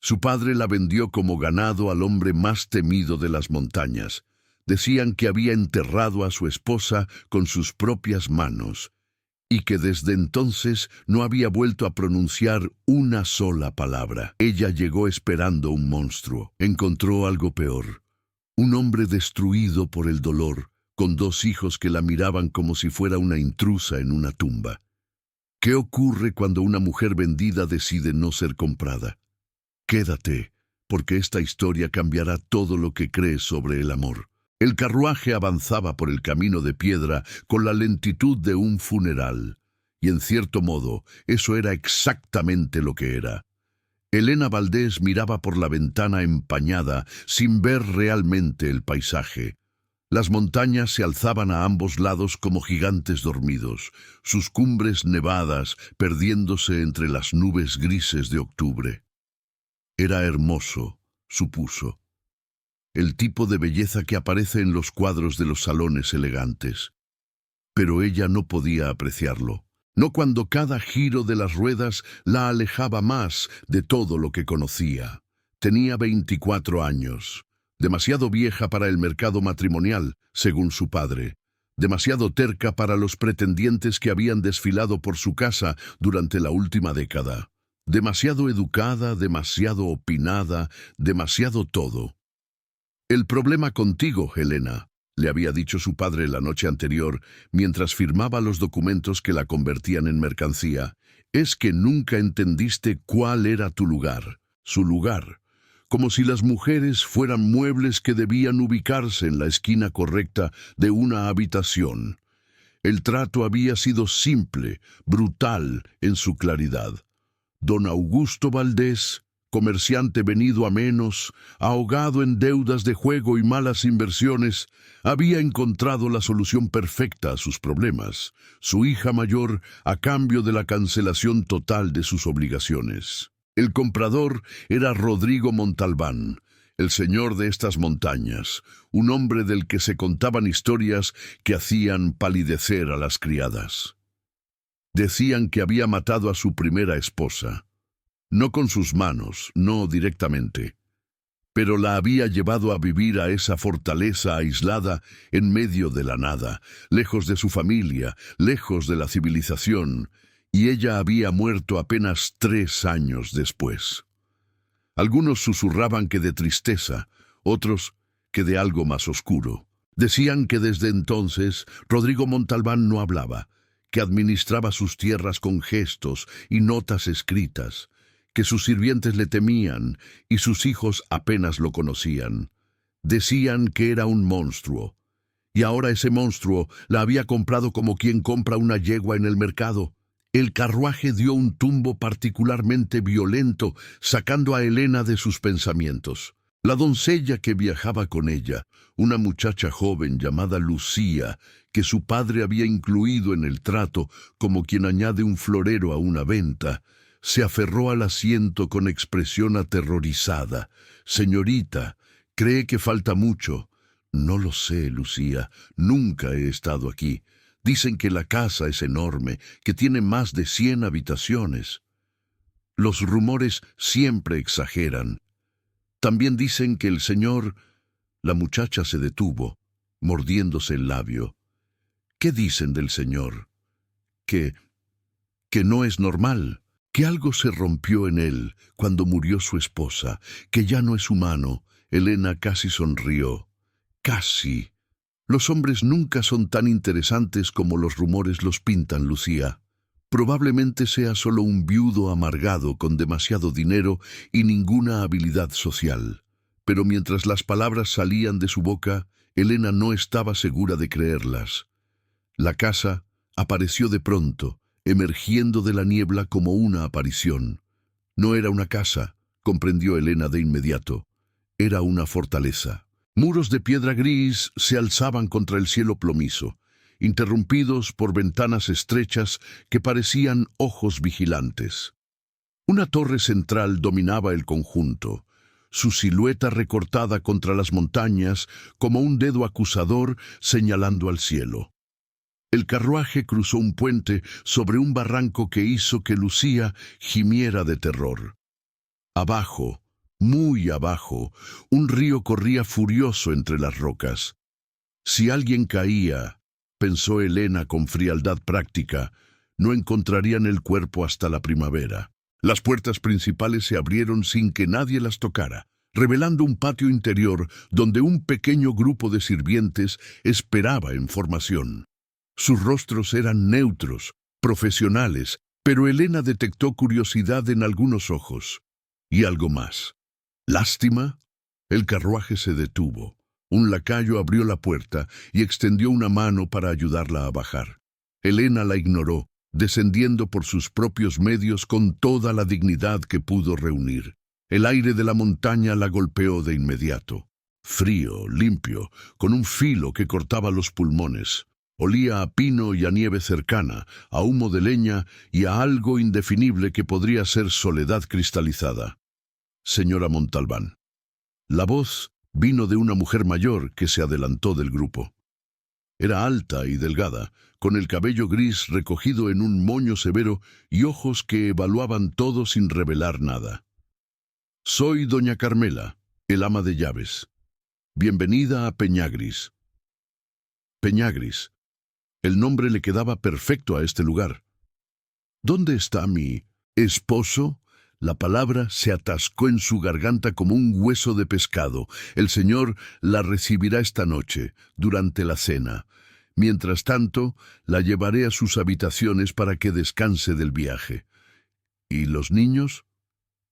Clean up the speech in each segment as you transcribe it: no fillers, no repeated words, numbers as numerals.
Su padre la vendió como ganado al hombre más temido de las montañas. Decían que había enterrado a su esposa con sus propias manos y que desde entonces no había vuelto a pronunciar una sola palabra. Ella llegó esperando un monstruo. Encontró algo peor. Un hombre destruido por el dolor, con 2 hijos que la miraban como si fuera una intrusa en una tumba. ¿Qué ocurre cuando una mujer vendida decide no ser comprada? Quédate, porque esta historia cambiará todo lo que crees sobre el amor. El carruaje avanzaba por el camino de piedra con la lentitud de un funeral, y en cierto modo, eso era exactamente lo que era. Elena Valdés miraba por la ventana empañada, sin ver realmente el paisaje. Las montañas se alzaban a ambos lados como gigantes dormidos, sus cumbres nevadas perdiéndose entre las nubes grises de octubre. Era hermoso, supuso. El tipo de belleza que aparece en los cuadros de los salones elegantes. Pero ella no podía apreciarlo, no cuando cada giro de las ruedas la alejaba más de todo lo que conocía. Tenía 24 años, demasiado vieja para el mercado matrimonial, según su padre, demasiado terca para los pretendientes que habían desfilado por su casa durante la última década, demasiado educada, demasiado opinada, demasiado todo. «El problema contigo, Helena», le había dicho su padre la noche anterior, mientras firmaba los documentos que la convertían en mercancía, «es que nunca entendiste cuál era tu lugar, su lugar, como si las mujeres fueran muebles que debían ubicarse en la esquina correcta de una habitación. El trato había sido simple, brutal en su claridad. Don Augusto Valdés, comerciante venido a menos, ahogado en deudas de juego y malas inversiones, había encontrado la solución perfecta a sus problemas, su hija mayor a cambio de la cancelación total de sus obligaciones. El comprador era Rodrigo Montalbán, el señor de estas montañas, un hombre del que se contaban historias que hacían palidecer a las criadas. Decían que había matado a su primera esposa. No con sus manos, no directamente, pero la había llevado a vivir a esa fortaleza aislada en medio de la nada, lejos de su familia, lejos de la civilización, y ella había muerto apenas 3 años después. Algunos susurraban que de tristeza, otros que de algo más oscuro. Decían que desde entonces Rodrigo Montalbán no hablaba, que administraba sus tierras con gestos y notas escritas, que sus sirvientes le temían y sus hijos apenas lo conocían. Decían que era un monstruo, y ahora ese monstruo la había comprado como quien compra una yegua en el mercado. El carruaje dio un tumbo particularmente violento, sacando a Helena de sus pensamientos. La doncella que viajaba con ella, una muchacha joven llamada Lucía, que su padre había incluido en el trato como quien añade un florero a una venta, se aferró al asiento con expresión aterrorizada. «Señorita, ¿cree que falta mucho?» «No lo sé, Lucía, nunca he estado aquí. Dicen que la casa es enorme, que tiene más de 100 habitaciones. Los rumores siempre exageran. También dicen que el señor...» La muchacha se detuvo, mordiéndose el labio. «¿Qué dicen del señor?» Que no es normal, que algo se rompió en él cuando murió su esposa, que ya no es humano». Helena casi sonrió. «Casi. Los hombres nunca son tan interesantes como los rumores los pintan, Lucía. Probablemente sea solo un viudo amargado con demasiado dinero y ninguna habilidad social». Pero mientras las palabras salían de su boca, Helena no estaba segura de creerlas. La casa apareció de pronto, emergiendo de la niebla como una aparición. No era una casa, comprendió Helena de inmediato. Era una fortaleza. Muros de piedra gris se alzaban contra el cielo plomizo, interrumpidos por ventanas estrechas que parecían ojos vigilantes. Una torre central dominaba el conjunto, su silueta recortada contra las montañas como un dedo acusador señalando al cielo. El carruaje cruzó un puente sobre un barranco que hizo que Lucía gimiera de terror. Abajo, Muy abajo, un río corría furioso entre las rocas. Si alguien caía, pensó Elena con frialdad práctica, no encontrarían el cuerpo hasta la primavera. Las puertas principales se abrieron sin que nadie las tocara, revelando un patio interior donde un pequeño grupo de sirvientes esperaba en formación. Sus rostros eran neutros, profesionales, pero Elena detectó curiosidad en algunos ojos. Y algo más. ¿Lástima? El carruaje se detuvo. Un lacayo abrió la puerta y extendió una mano para ayudarla a bajar. Elena la ignoró, descendiendo por sus propios medios con toda la dignidad que pudo reunir. El aire de la montaña la golpeó de inmediato. Frío, limpio, con un filo que cortaba los pulmones. Olía a pino y a nieve cercana, a humo de leña y a algo indefinible que podría ser soledad cristalizada. Señora Montalbán. La voz vino de una mujer mayor que se adelantó del grupo. Era alta y delgada, con el cabello gris recogido en un moño severo y ojos que evaluaban todo sin revelar nada. Soy doña Carmela, el ama de llaves. Bienvenida a Peñagris. Peñagris. El nombre le quedaba perfecto a este lugar. ¿Dónde está mi esposo? La palabra se atascó en su garganta como un hueso de pescado. El Señor la recibirá esta noche, durante la cena. Mientras tanto, la llevaré a sus habitaciones para que descanse del viaje. ¿Y los niños?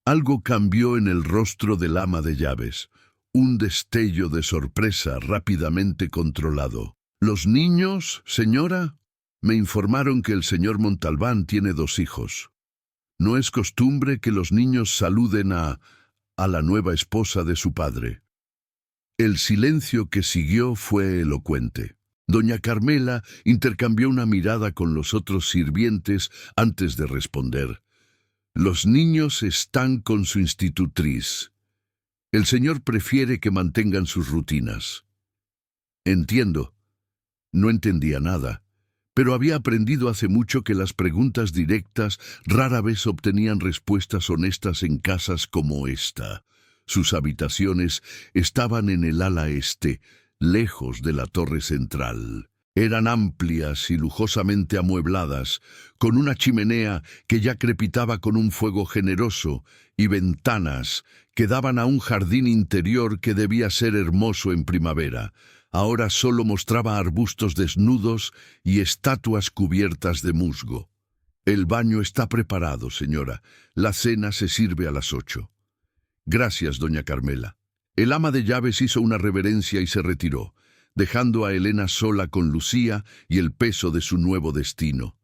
Algo cambió en el rostro del ama de llaves. Un destello de sorpresa rápidamente controlado. ¿Los niños, señora? Me informaron que el señor Montalbán tiene 2 hijos. No es costumbre que los niños saluden a la nueva esposa de su padre. El silencio que siguió fue elocuente. Doña Carmela intercambió una mirada con los otros sirvientes antes de responder. Los niños están con su institutriz. El señor prefiere que mantengan sus rutinas. Entiendo. No entendía nada, pero había aprendido hace mucho que las preguntas directas rara vez obtenían respuestas honestas en casas como esta. Sus habitaciones estaban en el ala este, lejos de la torre central. Eran amplias y lujosamente amuebladas, con una chimenea que ya crepitaba con un fuego generoso y ventanas que daban a un jardín interior que debía ser hermoso en primavera. Ahora solo mostraba arbustos desnudos y estatuas cubiertas de musgo. El baño está preparado, señora. La cena se sirve a las 8. Gracias, doña Carmela. El ama de llaves hizo una reverencia y se retiró, dejando a Elena sola con Lucía y el peso de su nuevo destino.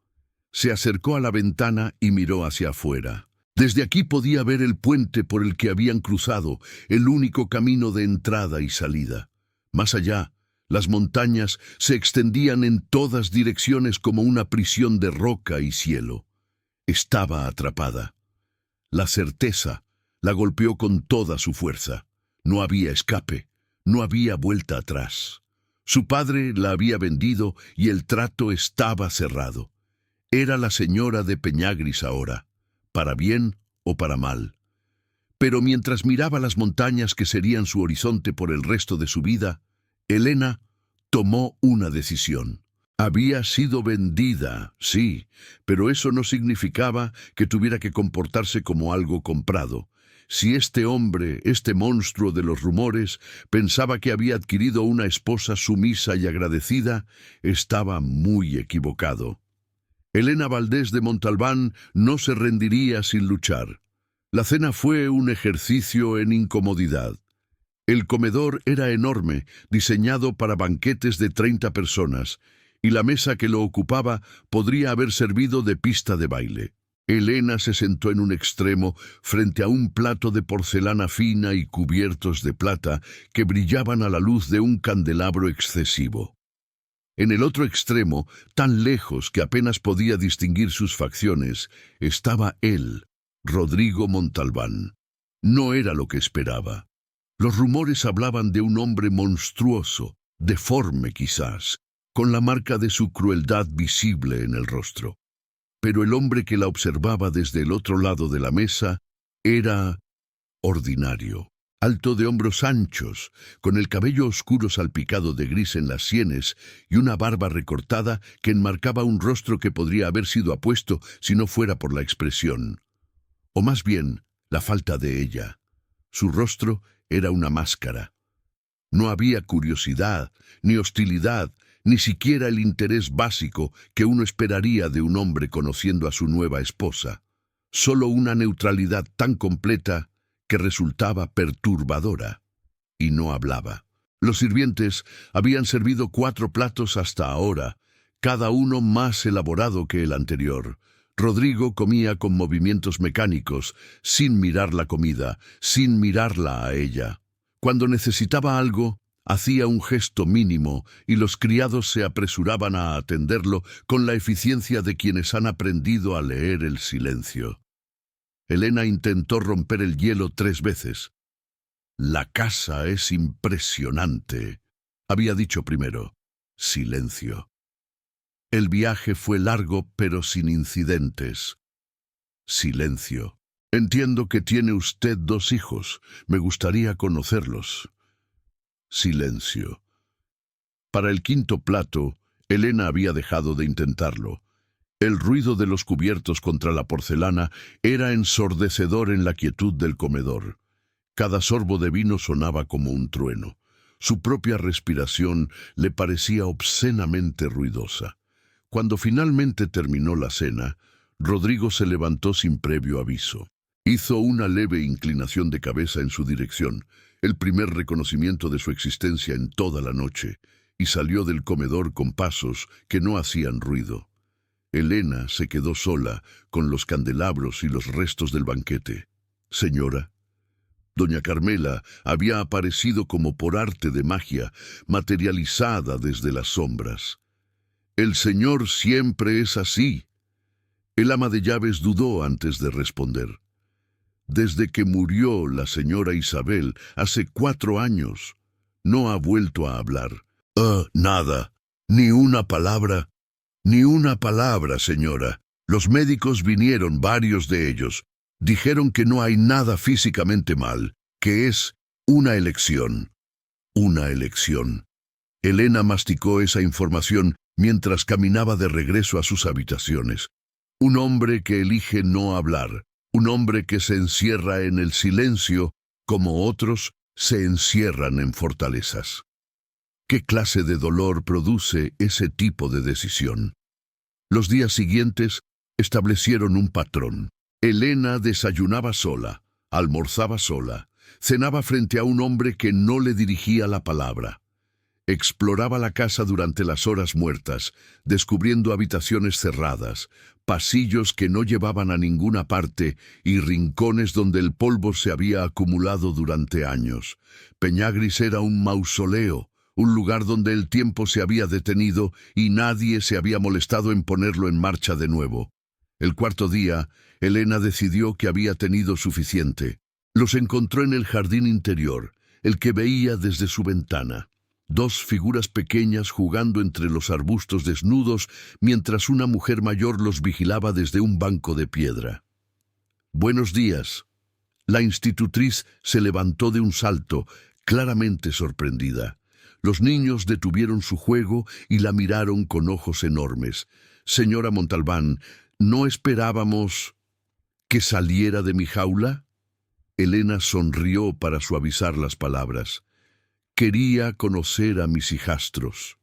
Se acercó a la ventana y miró hacia afuera. Desde aquí podía ver el puente por el que habían cruzado, el único camino de entrada y salida. Más allá, las montañas se extendían en todas direcciones como una prisión de roca y cielo. Estaba atrapada. La certeza la golpeó con toda su fuerza. No había escape, no había vuelta atrás. Su padre la había vendido y el trato estaba cerrado. Era la señora de Peñagris ahora, para bien o para mal. Pero mientras miraba las montañas que serían su horizonte por el resto de su vida, Elena tomó una decisión. Había sido vendida, sí, pero eso no significaba que tuviera que comportarse como algo comprado. Si este hombre, este monstruo de los rumores, pensaba que había adquirido una esposa sumisa y agradecida, estaba muy equivocado. Elena Valdés de Montalbán no se rendiría sin luchar. La cena fue un ejercicio en incomodidad. El comedor era enorme, diseñado para banquetes de 30 personas, y la mesa que lo ocupaba podría haber servido de pista de baile. Elena se sentó en un extremo frente a un plato de porcelana fina y cubiertos de plata que brillaban a la luz de un candelabro excesivo. En el otro extremo, tan lejos que apenas podía distinguir sus facciones, estaba él, Rodrigo Montalbán. No era lo que esperaba. Los rumores hablaban de un hombre monstruoso, deforme quizás, con la marca de su crueldad visible en el rostro. Pero el hombre que la observaba desde el otro lado de la mesa era ordinario. Alto de hombros anchos, con el cabello oscuro salpicado de gris en las sienes y una barba recortada que enmarcaba un rostro que podría haber sido apuesto si no fuera por la expresión. O más bien, la falta de ella. Su rostro era una máscara. No había curiosidad, ni hostilidad, ni siquiera el interés básico que uno esperaría de un hombre conociendo a su nueva esposa. Solo una neutralidad tan completa que resultaba perturbadora. Y no hablaba. Los sirvientes habían servido 4 platos hasta ahora, cada uno más elaborado que el anterior. Rodrigo comía con movimientos mecánicos, sin mirar la comida, sin mirarla a ella. Cuando necesitaba algo, hacía un gesto mínimo y los criados se apresuraban a atenderlo con la eficiencia de quienes han aprendido a leer el silencio. Elena intentó romper el hielo 3 veces. «La casa es impresionante», había dicho primero. Silencio. El viaje fue largo pero sin incidentes. Silencio. «Entiendo que tiene usted 2 hijos. Me gustaría conocerlos». Silencio. Para el 5.º plato, Elena había dejado de intentarlo. El ruido de los cubiertos contra la porcelana era ensordecedor en la quietud del comedor. Cada sorbo de vino sonaba como un trueno. Su propia respiración le parecía obscenamente ruidosa. Cuando finalmente terminó la cena, Rodrigo se levantó sin previo aviso. Hizo una leve inclinación de cabeza en su dirección, el primer reconocimiento de su existencia en toda la noche, y salió del comedor con pasos que no hacían ruido. Elena se quedó sola, con los candelabros y los restos del banquete. «Señora». Doña Carmela había aparecido como por arte de magia, materializada desde las sombras. «El señor siempre es así». El ama de llaves dudó antes de responder. «Desde que murió la señora Isabel, hace 4 años, no ha vuelto a hablar». Nada. Ni una palabra». «Ni una palabra, señora. Los médicos vinieron, varios de ellos. Dijeron que no hay nada físicamente mal, que es una elección». «Una elección». Elena masticó esa información mientras caminaba de regreso a sus habitaciones. Un hombre que elige no hablar, un hombre que se encierra en el silencio, como otros se encierran en fortalezas. ¿Qué clase de dolor produce ese tipo de decisión? Los días siguientes establecieron un patrón. Elena desayunaba sola, almorzaba sola, cenaba frente a un hombre que no le dirigía la palabra. Exploraba la casa durante las horas muertas, descubriendo habitaciones cerradas, pasillos que no llevaban a ninguna parte y rincones donde el polvo se había acumulado durante años. Peñagris era un mausoleo, un lugar donde el tiempo se había detenido y nadie se había molestado en ponerlo en marcha de nuevo. El 4.º día, Elena decidió que había tenido suficiente. Los encontró en el jardín interior, el que veía desde su ventana. 2 figuras pequeñas jugando entre los arbustos desnudos mientras una mujer mayor los vigilaba desde un banco de piedra. «Buenos días». La institutriz se levantó de un salto, claramente sorprendida. Los niños detuvieron su juego y la miraron con ojos enormes. «Señora Montalbán, ¿no esperábamos que saliera de mi jaula?» Elena sonrió para suavizar las palabras. «Quería conocer a mis hijastros».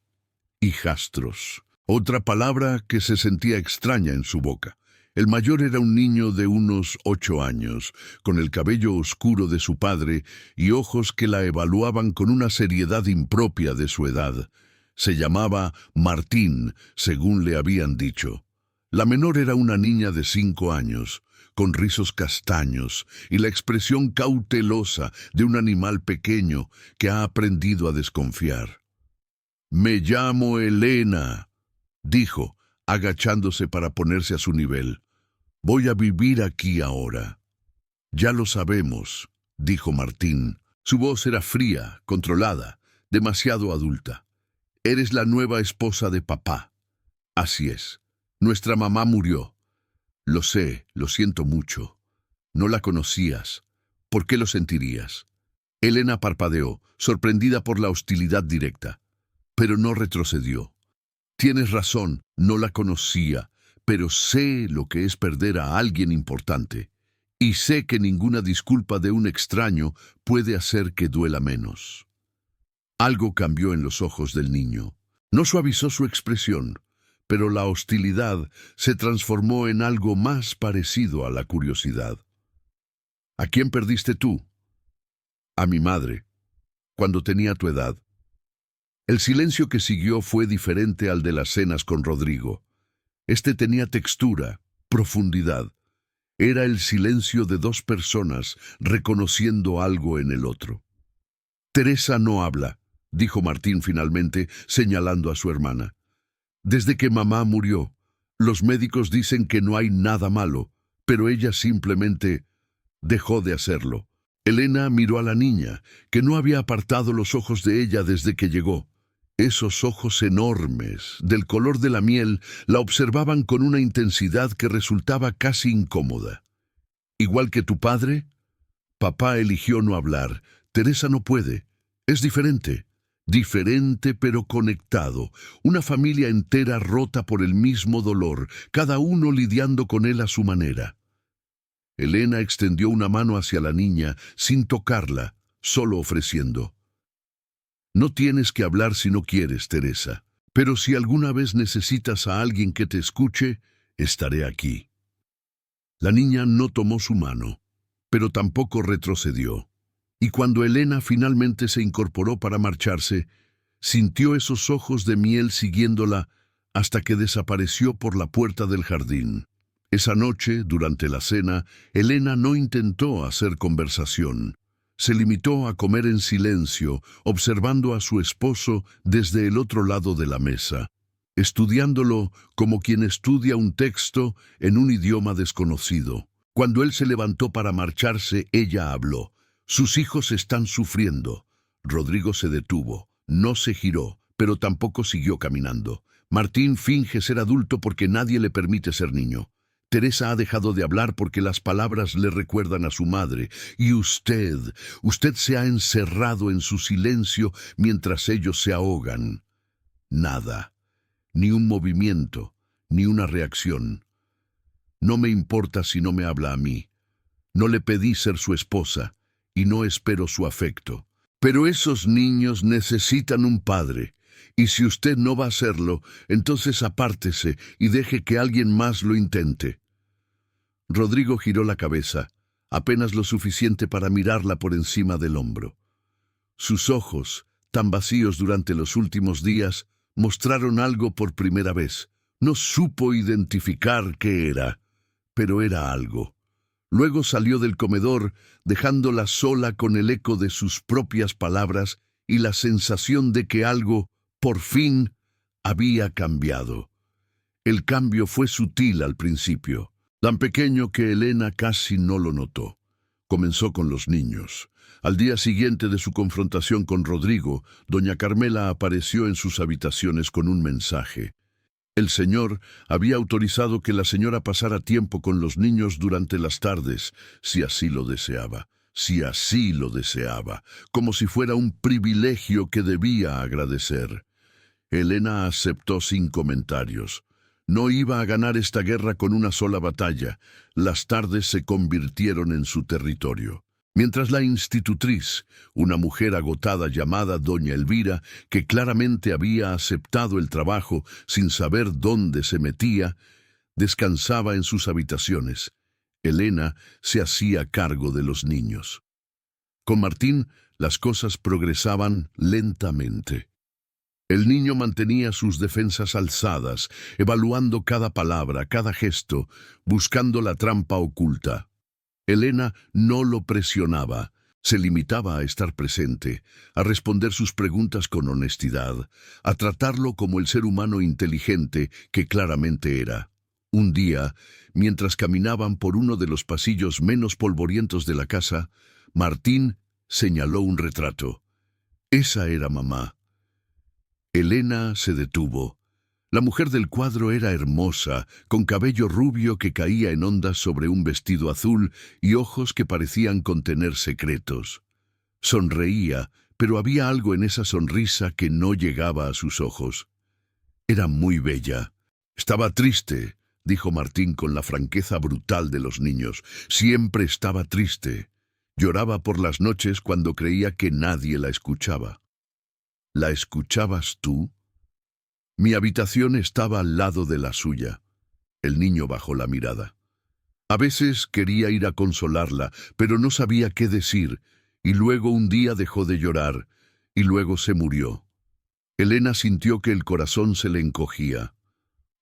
Hijastros. Otra palabra que se sentía extraña en su boca. El mayor era un niño de unos 8 años, con el cabello oscuro de su padre y ojos que la evaluaban con una seriedad impropia de su edad. Se llamaba Martín, según le habían dicho. La menor era una niña de 5 años, con rizos castaños y la expresión cautelosa de un animal pequeño que ha aprendido a desconfiar. «Me llamo Elena», dijo, agachándose para ponerse a su nivel. «Voy a vivir aquí ahora». «Ya lo sabemos», dijo Martín. Su voz era fría, controlada, demasiado adulta. «Eres la nueva esposa de papá». «Así es. Nuestra mamá murió». «Lo sé, lo siento mucho. No la conocías». ¿Por qué lo sentirías? Elena parpadeó, sorprendida por la hostilidad directa, pero no retrocedió. Tienes razón, no la conocía, pero sé lo que es perder a alguien importante, y sé que ninguna disculpa de un extraño puede hacer que duela menos. Algo cambió en los ojos del niño. No suavizó su expresión, pero la hostilidad se transformó en algo más parecido a la curiosidad. ¿A quién perdiste tú? A mi madre, cuando tenía tu edad. El silencio que siguió fue diferente al de las cenas con Rodrigo. Este tenía textura, profundidad. Era el silencio de dos personas reconociendo algo en el otro. Teresa no habla, dijo Martín finalmente, señalando a su hermana. Desde que mamá murió, los médicos dicen que no hay nada malo, pero ella simplemente dejó de hacerlo. Elena miró a la niña, que no había apartado los ojos de ella desde que llegó. Esos ojos enormes, del color de la miel, la observaban con una intensidad que resultaba casi incómoda. ¿Igual que tu padre? Papá eligió no hablar. Teresa no puede. Es diferente. Diferente pero conectado. Una familia entera rota por el mismo dolor, cada uno lidiando con él a su manera. Elena extendió una mano hacia la niña, sin tocarla, solo ofreciendo. No tienes que hablar si no quieres, Teresa, pero si alguna vez necesitas a alguien que te escuche, estaré aquí. La niña no tomó su mano, pero tampoco retrocedió. Y cuando Elena finalmente se incorporó para marcharse, sintió esos ojos de miel siguiéndola hasta que desapareció por la puerta del jardín. Esa noche, durante la cena, Elena no intentó hacer conversación. Se limitó a comer en silencio, observando a su esposo desde el otro lado de la mesa, estudiándolo como quien estudia un texto en un idioma desconocido. Cuando él se levantó para marcharse, ella habló. Sus hijos están sufriendo. Rodrigo se detuvo, no se giró, pero tampoco siguió caminando. Martín finge ser adulto porque nadie le permite ser niño. Teresa ha dejado de hablar porque las palabras le recuerdan a su madre. Y usted se ha encerrado en su silencio mientras ellos se ahogan. Nada, ni un movimiento, ni una reacción. No me importa si no me habla a mí. No le pedí ser su esposa, y no espero su afecto. Pero esos niños necesitan un padre. Y si usted no va a hacerlo, entonces apártese y deje que alguien más lo intente. Rodrigo giró la cabeza, apenas lo suficiente para mirarla por encima del hombro. Sus ojos, tan vacíos durante los últimos días, mostraron algo por primera vez. No supo identificar qué era, pero era algo. Luego salió del comedor, dejándola sola con el eco de sus propias palabras y la sensación de que algo, por fin, había cambiado. El cambio fue sutil al principio, tan pequeño que Elena casi no lo notó. Comenzó con los niños. Al día siguiente de su confrontación con Rodrigo, doña Carmela apareció en sus habitaciones con un mensaje. El señor había autorizado que la señora pasara tiempo con los niños durante las tardes, si así lo deseaba, como si fuera un privilegio que debía agradecer. Elena aceptó sin comentarios. No iba a ganar esta guerra con una sola batalla. Las tardes se convirtieron en su territorio. Mientras la institutriz, una mujer agotada llamada doña Elvira, que claramente había aceptado el trabajo sin saber dónde se metía, descansaba en sus habitaciones, Elena se hacía cargo de los niños. Con Martín, las cosas progresaban lentamente. El niño mantenía sus defensas alzadas, evaluando cada palabra, cada gesto, buscando la trampa oculta. Elena no lo presionaba, se limitaba a estar presente, a responder sus preguntas con honestidad, a tratarlo como el ser humano inteligente que claramente era. Un día, mientras caminaban por uno de los pasillos menos polvorientos de la casa, Martín señaló un retrato. Esa era mamá. Elena se detuvo. La mujer del cuadro era hermosa, con cabello rubio que caía en ondas sobre un vestido azul y ojos que parecían contener secretos. Sonreía, pero había algo en esa sonrisa que no llegaba a sus ojos. Era muy bella. Estaba triste, dijo Martín con la franqueza brutal de los niños. Siempre estaba triste. Lloraba por las noches cuando creía que nadie la escuchaba. ¿La escuchabas tú? Mi habitación estaba al lado de la suya. El niño bajó la mirada. A veces quería ir a consolarla, pero no sabía qué decir, y luego un día dejó de llorar, y luego se murió. Elena sintió que el corazón se le encogía.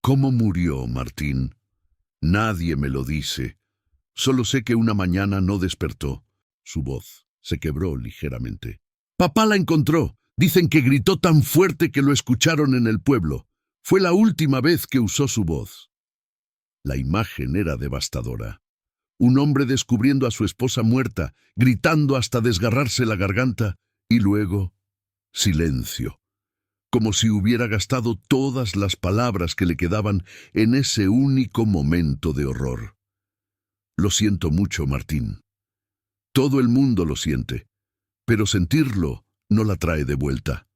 ¿Cómo murió, Martín? Nadie me lo dice. Solo sé que una mañana no despertó. Su voz se quebró ligeramente. Papá la encontró. Dicen que gritó tan fuerte que lo escucharon en el pueblo. Fue la última vez que usó su voz. La imagen era devastadora. Un hombre descubriendo a su esposa muerta, gritando hasta desgarrarse la garganta, y luego silencio, como si hubiera gastado todas las palabras que le quedaban en ese único momento de horror. Lo siento mucho, Martín. Todo el mundo lo siente, pero sentirlo no la trae de vuelta.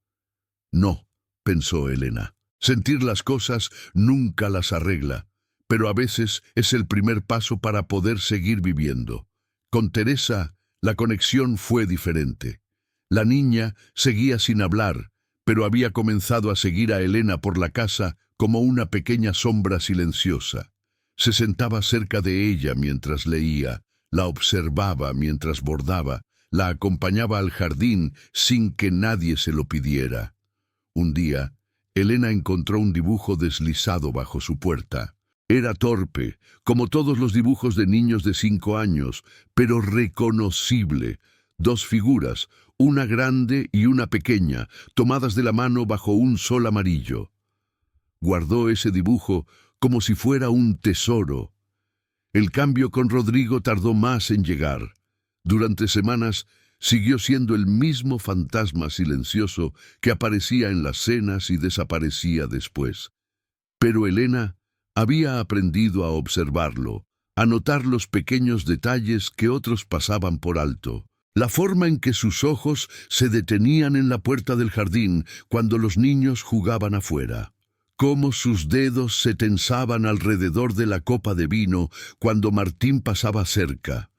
No, pensó Elena. Sentir las cosas nunca las arregla, pero a veces es el primer paso para poder seguir viviendo. Con Teresa, la conexión fue diferente. La niña seguía sin hablar, pero había comenzado a seguir a Elena por la casa como una pequeña sombra silenciosa. Se sentaba cerca de ella mientras leía, la observaba mientras bordaba, la acompañaba al jardín sin que nadie se lo pidiera. Un día, Elena encontró un dibujo deslizado bajo su puerta. Era torpe, como todos los dibujos de niños de 5 años, pero reconocible. 2 figuras, una grande y una pequeña, tomadas de la mano bajo un sol amarillo. Guardó ese dibujo como si fuera un tesoro. El cambio con Rodrigo tardó más en llegar. Durante semanas siguió siendo el mismo fantasma silencioso que aparecía en las cenas y desaparecía después. Pero Elena había aprendido a observarlo, a notar los pequeños detalles que otros pasaban por alto. La forma en que sus ojos se detenían en la puerta del jardín cuando los niños jugaban afuera. Cómo sus dedos se tensaban alrededor de la copa de vino cuando Martín pasaba cerca.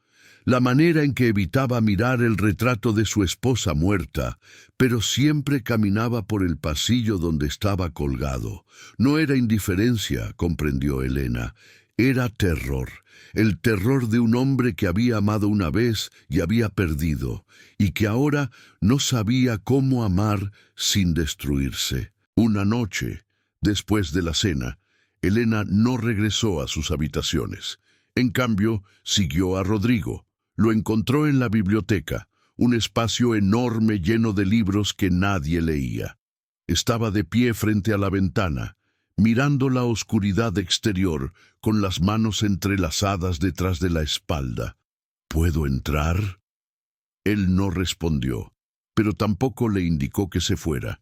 La manera en que evitaba mirar el retrato de su esposa muerta, pero siempre caminaba por el pasillo donde estaba colgado. No era indiferencia, comprendió Elena, era terror. El terror de un hombre que había amado una vez y había perdido, y que ahora no sabía cómo amar sin destruirse. Una noche, después de la cena, Elena no regresó a sus habitaciones. En cambio, siguió a Rodrigo. Lo encontró en la biblioteca, un espacio enorme lleno de libros que nadie leía. Estaba de pie frente a la ventana, mirando la oscuridad exterior, con las manos entrelazadas detrás de la espalda. ¿Puedo entrar? Él no respondió, pero tampoco le indicó que se fuera.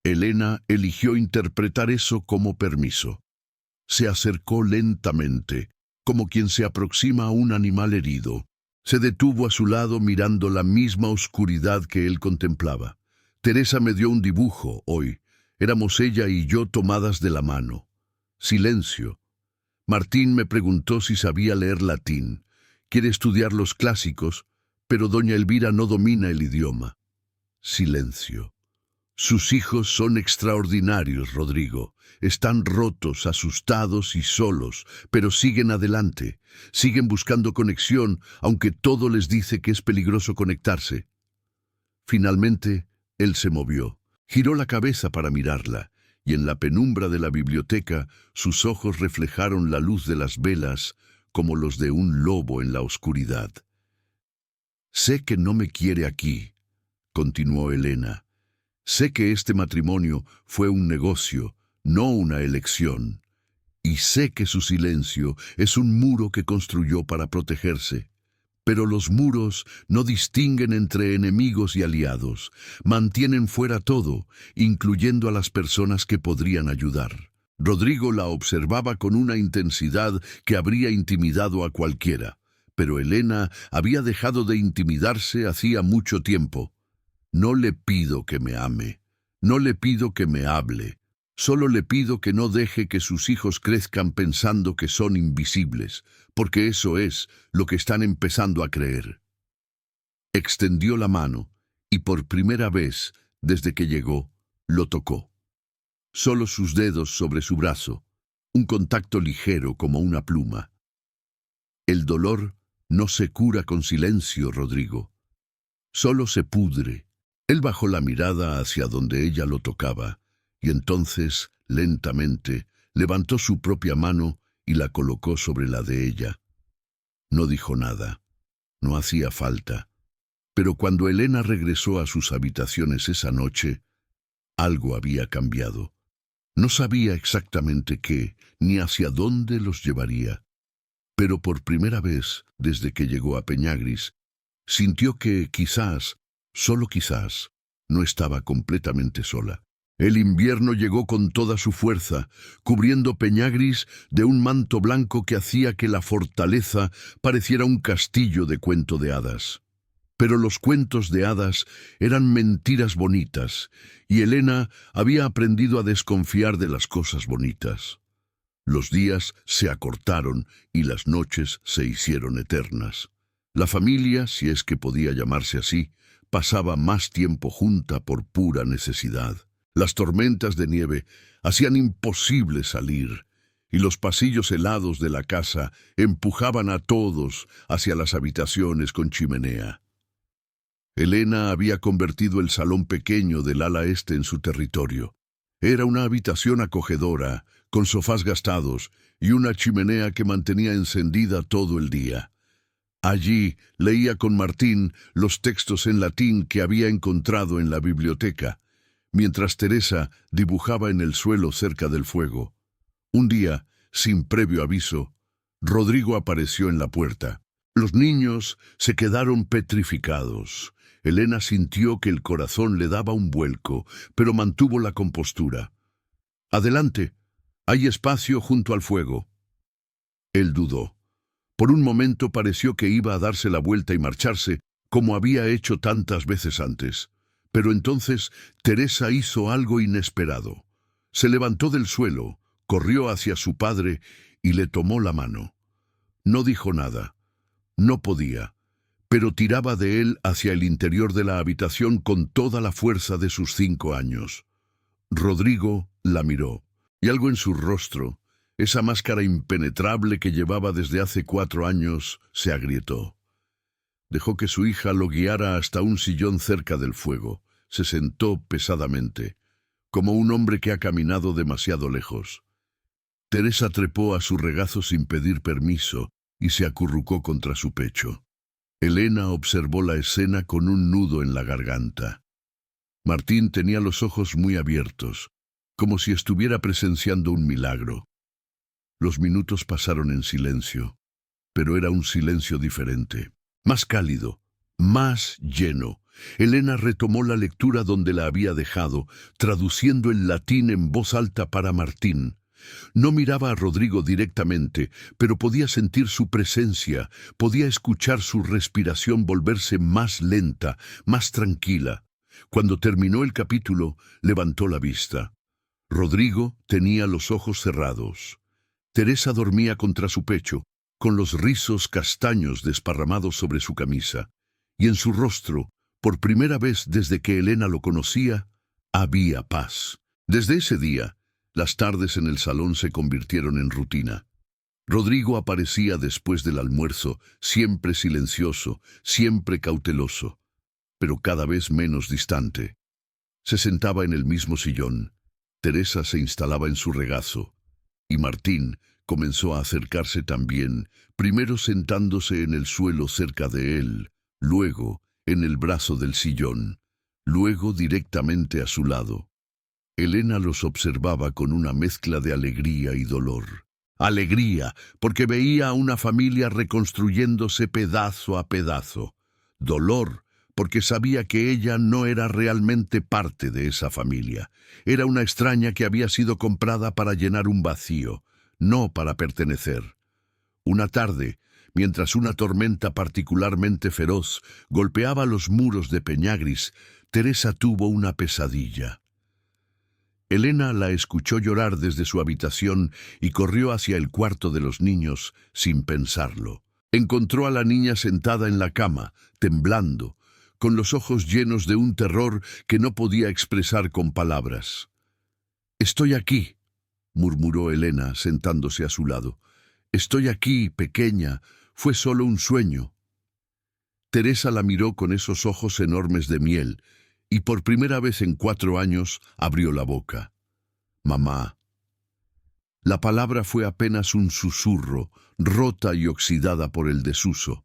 Elena eligió interpretar eso como permiso. Se acercó lentamente, como quien se aproxima a un animal herido. Se detuvo a su lado mirando la misma oscuridad que él contemplaba. Teresa me dio un dibujo hoy. Éramos ella y yo tomadas de la mano. Silencio. Martín me preguntó si sabía leer latín. Quiere estudiar los clásicos, pero doña Elvira no domina el idioma. Silencio. Sus hijos son extraordinarios, Rodrigo. Están rotos, asustados y solos, pero siguen adelante. Siguen buscando conexión, aunque todo les dice que es peligroso conectarse. Finalmente, él se movió. Giró la cabeza para mirarla, y en la penumbra de la biblioteca sus ojos reflejaron la luz de las velas como los de un lobo en la oscuridad. «Sé que no me quiere aquí», continuó Elena. «Sé que este matrimonio fue un negocio, no una elección. Y sé que su silencio es un muro que construyó para protegerse. Pero los muros no distinguen entre enemigos y aliados, mantienen fuera todo, incluyendo a las personas que podrían ayudar. Rodrigo la observaba con una intensidad que habría intimidado a cualquiera, pero Elena había dejado de intimidarse hacía mucho tiempo. No le pido que me ame, no le pido que me hable, solo le pido que no deje que sus hijos crezcan pensando que son invisibles, porque eso es lo que están empezando a creer. Extendió la mano y por primera vez, desde que llegó, lo tocó. Solo sus dedos sobre su brazo, un contacto ligero como una pluma. El dolor no se cura con silencio, Rodrigo. Solo se pudre. Él bajó la mirada hacia donde ella lo tocaba, y entonces, lentamente, levantó su propia mano y la colocó sobre la de ella. No dijo nada. No hacía falta. Pero cuando Elena regresó a sus habitaciones esa noche, algo había cambiado. No sabía exactamente qué, ni hacia dónde los llevaría. Pero por primera vez, desde que llegó a Peñagris, sintió que quizás, solo quizás, no estaba completamente sola. El invierno llegó con toda su fuerza, cubriendo Peñagris de un manto blanco que hacía que la fortaleza pareciera un castillo de cuento de hadas. Pero los cuentos de hadas eran mentiras bonitas, y Elena había aprendido a desconfiar de las cosas bonitas. Los días se acortaron y las noches se hicieron eternas. La familia, si es que podía llamarse así, pasaba más tiempo junta por pura necesidad. Las tormentas de nieve hacían imposible salir, y los pasillos helados de la casa empujaban a todos hacia las habitaciones con chimenea. Elena había convertido el salón pequeño del ala este en su territorio. Era una habitación acogedora, con sofás gastados y una chimenea que mantenía encendida todo el día. Allí leía con Martín los textos en latín que había encontrado en la biblioteca, mientras Teresa dibujaba en el suelo cerca del fuego. Un día, sin previo aviso, Rodrigo apareció en la puerta. Los niños se quedaron petrificados. Elena sintió que el corazón le daba un vuelco, pero mantuvo la compostura. «Adelante, hay espacio junto al fuego». Él dudó. Por un momento pareció que iba a darse la vuelta y marcharse, como había hecho tantas veces antes. Pero entonces Teresa hizo algo inesperado. Se levantó del suelo, corrió hacia su padre y le tomó la mano. No dijo nada. No podía, pero tiraba de él hacia el interior de la habitación con toda la fuerza de sus 5 años. Rodrigo la miró, y algo en su rostro, esa máscara impenetrable que llevaba desde hace 4 años, se agrietó. Dejó que su hija lo guiara hasta un sillón cerca del fuego. Se sentó pesadamente, como un hombre que ha caminado demasiado lejos. Teresa trepó a su regazo sin pedir permiso y se acurrucó contra su pecho. Elena observó la escena con un nudo en la garganta. Martín tenía los ojos muy abiertos, como si estuviera presenciando un milagro. Los minutos pasaron en silencio, pero era un silencio diferente, más cálido, más lleno. Elena retomó la lectura donde la había dejado, traduciendo el latín en voz alta para Martín. No miraba a Rodrigo directamente, pero podía sentir su presencia, podía escuchar su respiración volverse más lenta, más tranquila. Cuando terminó el capítulo, levantó la vista. Rodrigo tenía los ojos cerrados. Teresa dormía contra su pecho, con los rizos castaños desparramados sobre su camisa, y en su rostro, por primera vez desde que Elena lo conocía, había paz. Desde ese día, las tardes en el salón se convirtieron en rutina. Rodrigo aparecía después del almuerzo, siempre silencioso, siempre cauteloso, pero cada vez menos distante. Se sentaba en el mismo sillón. Teresa se instalaba en su regazo, y Martín comenzó a acercarse también, primero sentándose en el suelo cerca de él, luego en el brazo del sillón, luego directamente a su lado. Elena los observaba con una mezcla de alegría y dolor. Alegría, porque veía a una familia reconstruyéndose pedazo a pedazo. Dolor, porque sabía que ella no era realmente parte de esa familia. Era una extraña que había sido comprada para llenar un vacío, no para pertenecer. Una tarde, mientras una tormenta particularmente feroz golpeaba los muros de Peñagris, Teresa tuvo una pesadilla. Elena la escuchó llorar desde su habitación y corrió hacia el cuarto de los niños sin pensarlo. Encontró a la niña sentada en la cama, temblando, con los ojos llenos de un terror que no podía expresar con palabras. «Estoy aquí», murmuró Elena, sentándose a su lado. «Estoy aquí, pequeña. Fue solo un sueño». Teresa la miró con esos ojos enormes de miel, y por primera vez en 4 años abrió la boca. «Mamá». La palabra fue apenas un susurro, rota y oxidada por el desuso,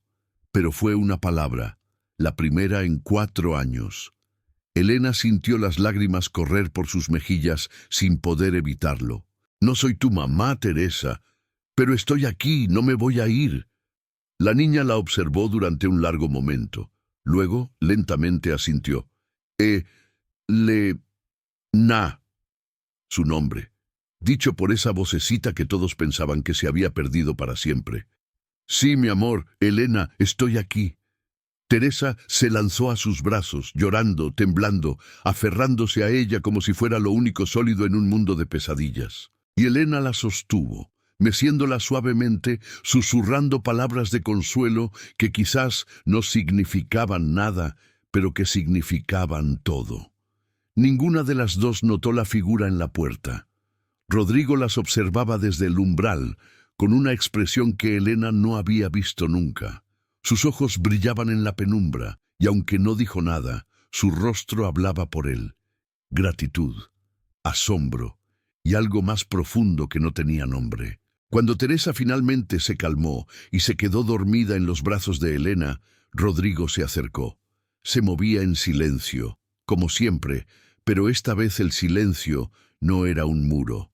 pero fue una palabra, la primera en 4 años. Elena sintió las lágrimas correr por sus mejillas sin poder evitarlo. «No soy tu mamá, Teresa, pero estoy aquí, no me voy a ir». La niña la observó durante un largo momento. Luego, lentamente asintió. Su nombre, dicho por esa vocecita que todos pensaban que se había perdido para siempre. «Sí, mi amor, Elena, estoy aquí». Teresa se lanzó a sus brazos, llorando, temblando, aferrándose a ella como si fuera lo único sólido en un mundo de pesadillas. Y Elena la sostuvo, meciéndola suavemente, susurrando palabras de consuelo que quizás no significaban nada, pero que significaban todo. Ninguna de las dos notó la figura en la puerta. Rodrigo las observaba desde el umbral, con una expresión que Elena no había visto nunca. Sus ojos brillaban en la penumbra, y aunque no dijo nada, su rostro hablaba por él. Gratitud, asombro, y algo más profundo que no tenía nombre. Cuando Teresa finalmente se calmó y se quedó dormida en los brazos de Elena, Rodrigo se acercó. Se movía en silencio, como siempre, pero esta vez el silencio no era un muro,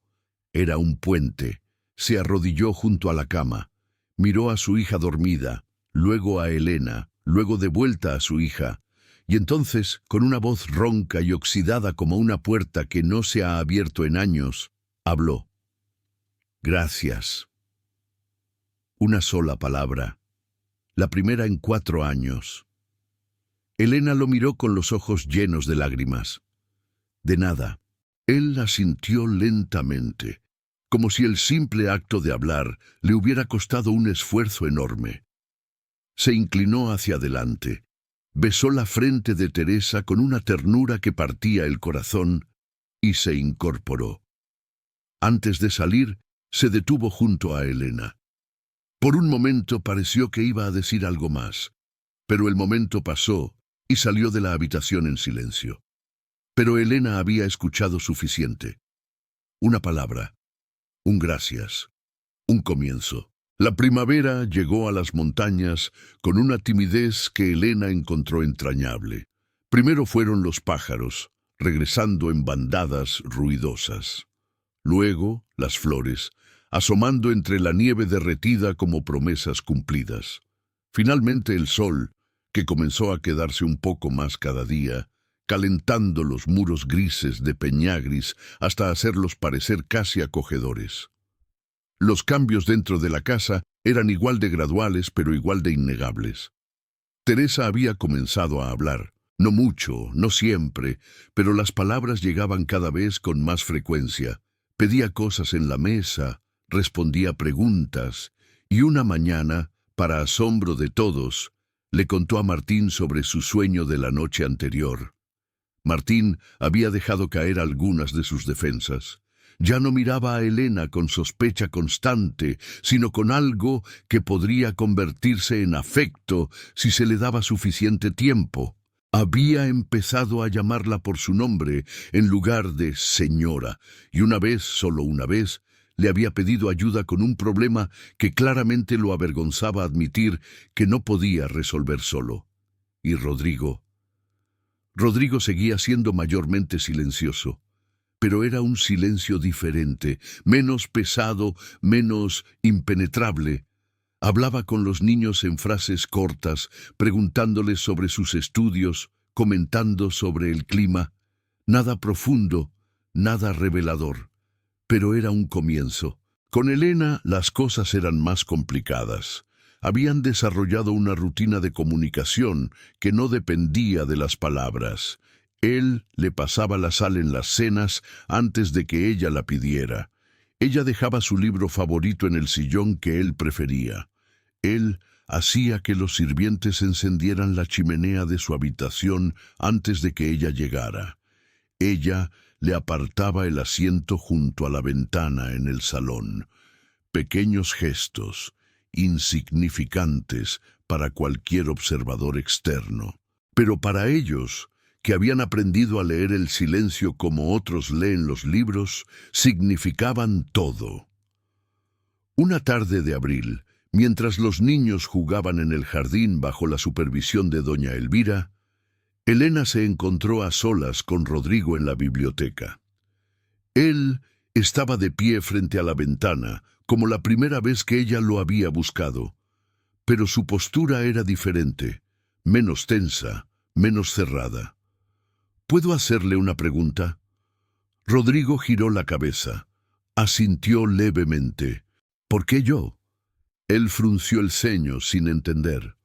era un puente. Se arrodilló junto a la cama, miró a su hija dormida, luego a Elena, luego de vuelta a su hija, y entonces, con una voz ronca y oxidada como una puerta que no se ha abierto en años, habló. «Gracias». Una sola palabra, la primera en 4 años. Elena lo miró con los ojos llenos de lágrimas. «De nada». Él la sintió lentamente, como si el simple acto de hablar le hubiera costado un esfuerzo enorme. Se inclinó hacia adelante, besó la frente de Teresa con una ternura que partía el corazón y se incorporó. Antes de salir, se detuvo junto a Elena. Por un momento pareció que iba a decir algo más, pero el momento pasó y salió de la habitación en silencio. Pero Elena había escuchado suficiente. Una palabra, un gracias, un comienzo. La primavera llegó a las montañas con una timidez que Elena encontró entrañable. Primero fueron los pájaros, regresando en bandadas ruidosas. Luego, las flores, asomando entre la nieve derretida como promesas cumplidas. Finalmente el sol, que comenzó a quedarse un poco más cada día, calentando los muros grises de Peñagris hasta hacerlos parecer casi acogedores. Los cambios dentro de la casa eran igual de graduales, pero igual de innegables. Teresa había comenzado a hablar, no mucho, no siempre, pero las palabras llegaban cada vez con más frecuencia. Pedía cosas en la mesa, respondía preguntas, y una mañana, para asombro de todos, le contó a Martín sobre su sueño de la noche anterior. Martín había dejado caer algunas de sus defensas. Ya no miraba a Elena con sospecha constante, sino con algo que podría convertirse en afecto si se le daba suficiente tiempo. Había empezado a llamarla por su nombre en lugar de señora, y una vez, solo una vez, le había pedido ayuda con un problema que claramente lo avergonzaba admitir que no podía resolver solo. Y Rodrigo seguía siendo mayormente silencioso. pero era un silencio diferente, menos pesado, menos impenetrable. Hablaba con los niños en frases cortas, preguntándoles sobre sus estudios, comentando sobre el clima. Nada profundo, nada revelador, pero era un comienzo. Con Elena las cosas eran más complicadas. Habían desarrollado una rutina de comunicación que no dependía de las palabras. Él le pasaba la sal en las cenas antes de que ella la pidiera. Ella dejaba su libro favorito en el sillón que él prefería. Él hacía que los sirvientes encendieran la chimenea de su habitación antes de que ella llegara. Ella le apartaba el asiento junto a la ventana en el salón. Pequeños gestos, insignificantes para cualquier observador externo. Pero para ellos, que habían aprendido a leer el silencio como otros leen los libros, significaban todo. Una tarde de abril, mientras los niños jugaban en el jardín bajo la supervisión de doña Elvira, Elena se encontró a solas con Rodrigo en la biblioteca. Él estaba de pie frente a la ventana, como la primera vez que ella lo había buscado, pero su postura era diferente, menos tensa, menos cerrada. ¿Puedo hacerle una pregunta? Rodrigo giró la cabeza, asintió levemente. ¿Por qué yo? Él frunció el ceño sin entender.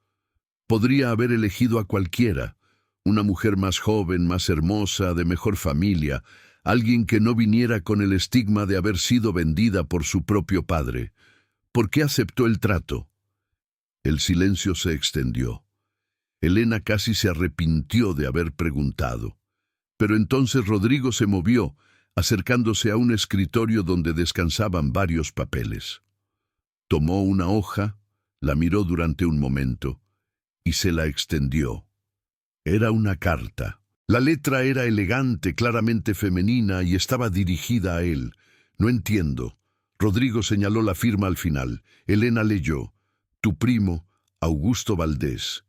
Podría haber elegido a cualquiera, una mujer más joven, más hermosa, de mejor familia, alguien que no viniera con el estigma de haber sido vendida por su propio padre. ¿Por qué aceptó el trato? El silencio se extendió. Elena casi se arrepintió de haber preguntado. Pero entonces Rodrigo se movió, acercándose a un escritorio donde descansaban varios papeles. Tomó una hoja, la miró durante un momento y se la extendió. Era una carta. La letra era elegante, claramente femenina y estaba dirigida a él. No entiendo. Rodrigo señaló la firma al final. Elena leyó. Tu primo, Augusto Valdés.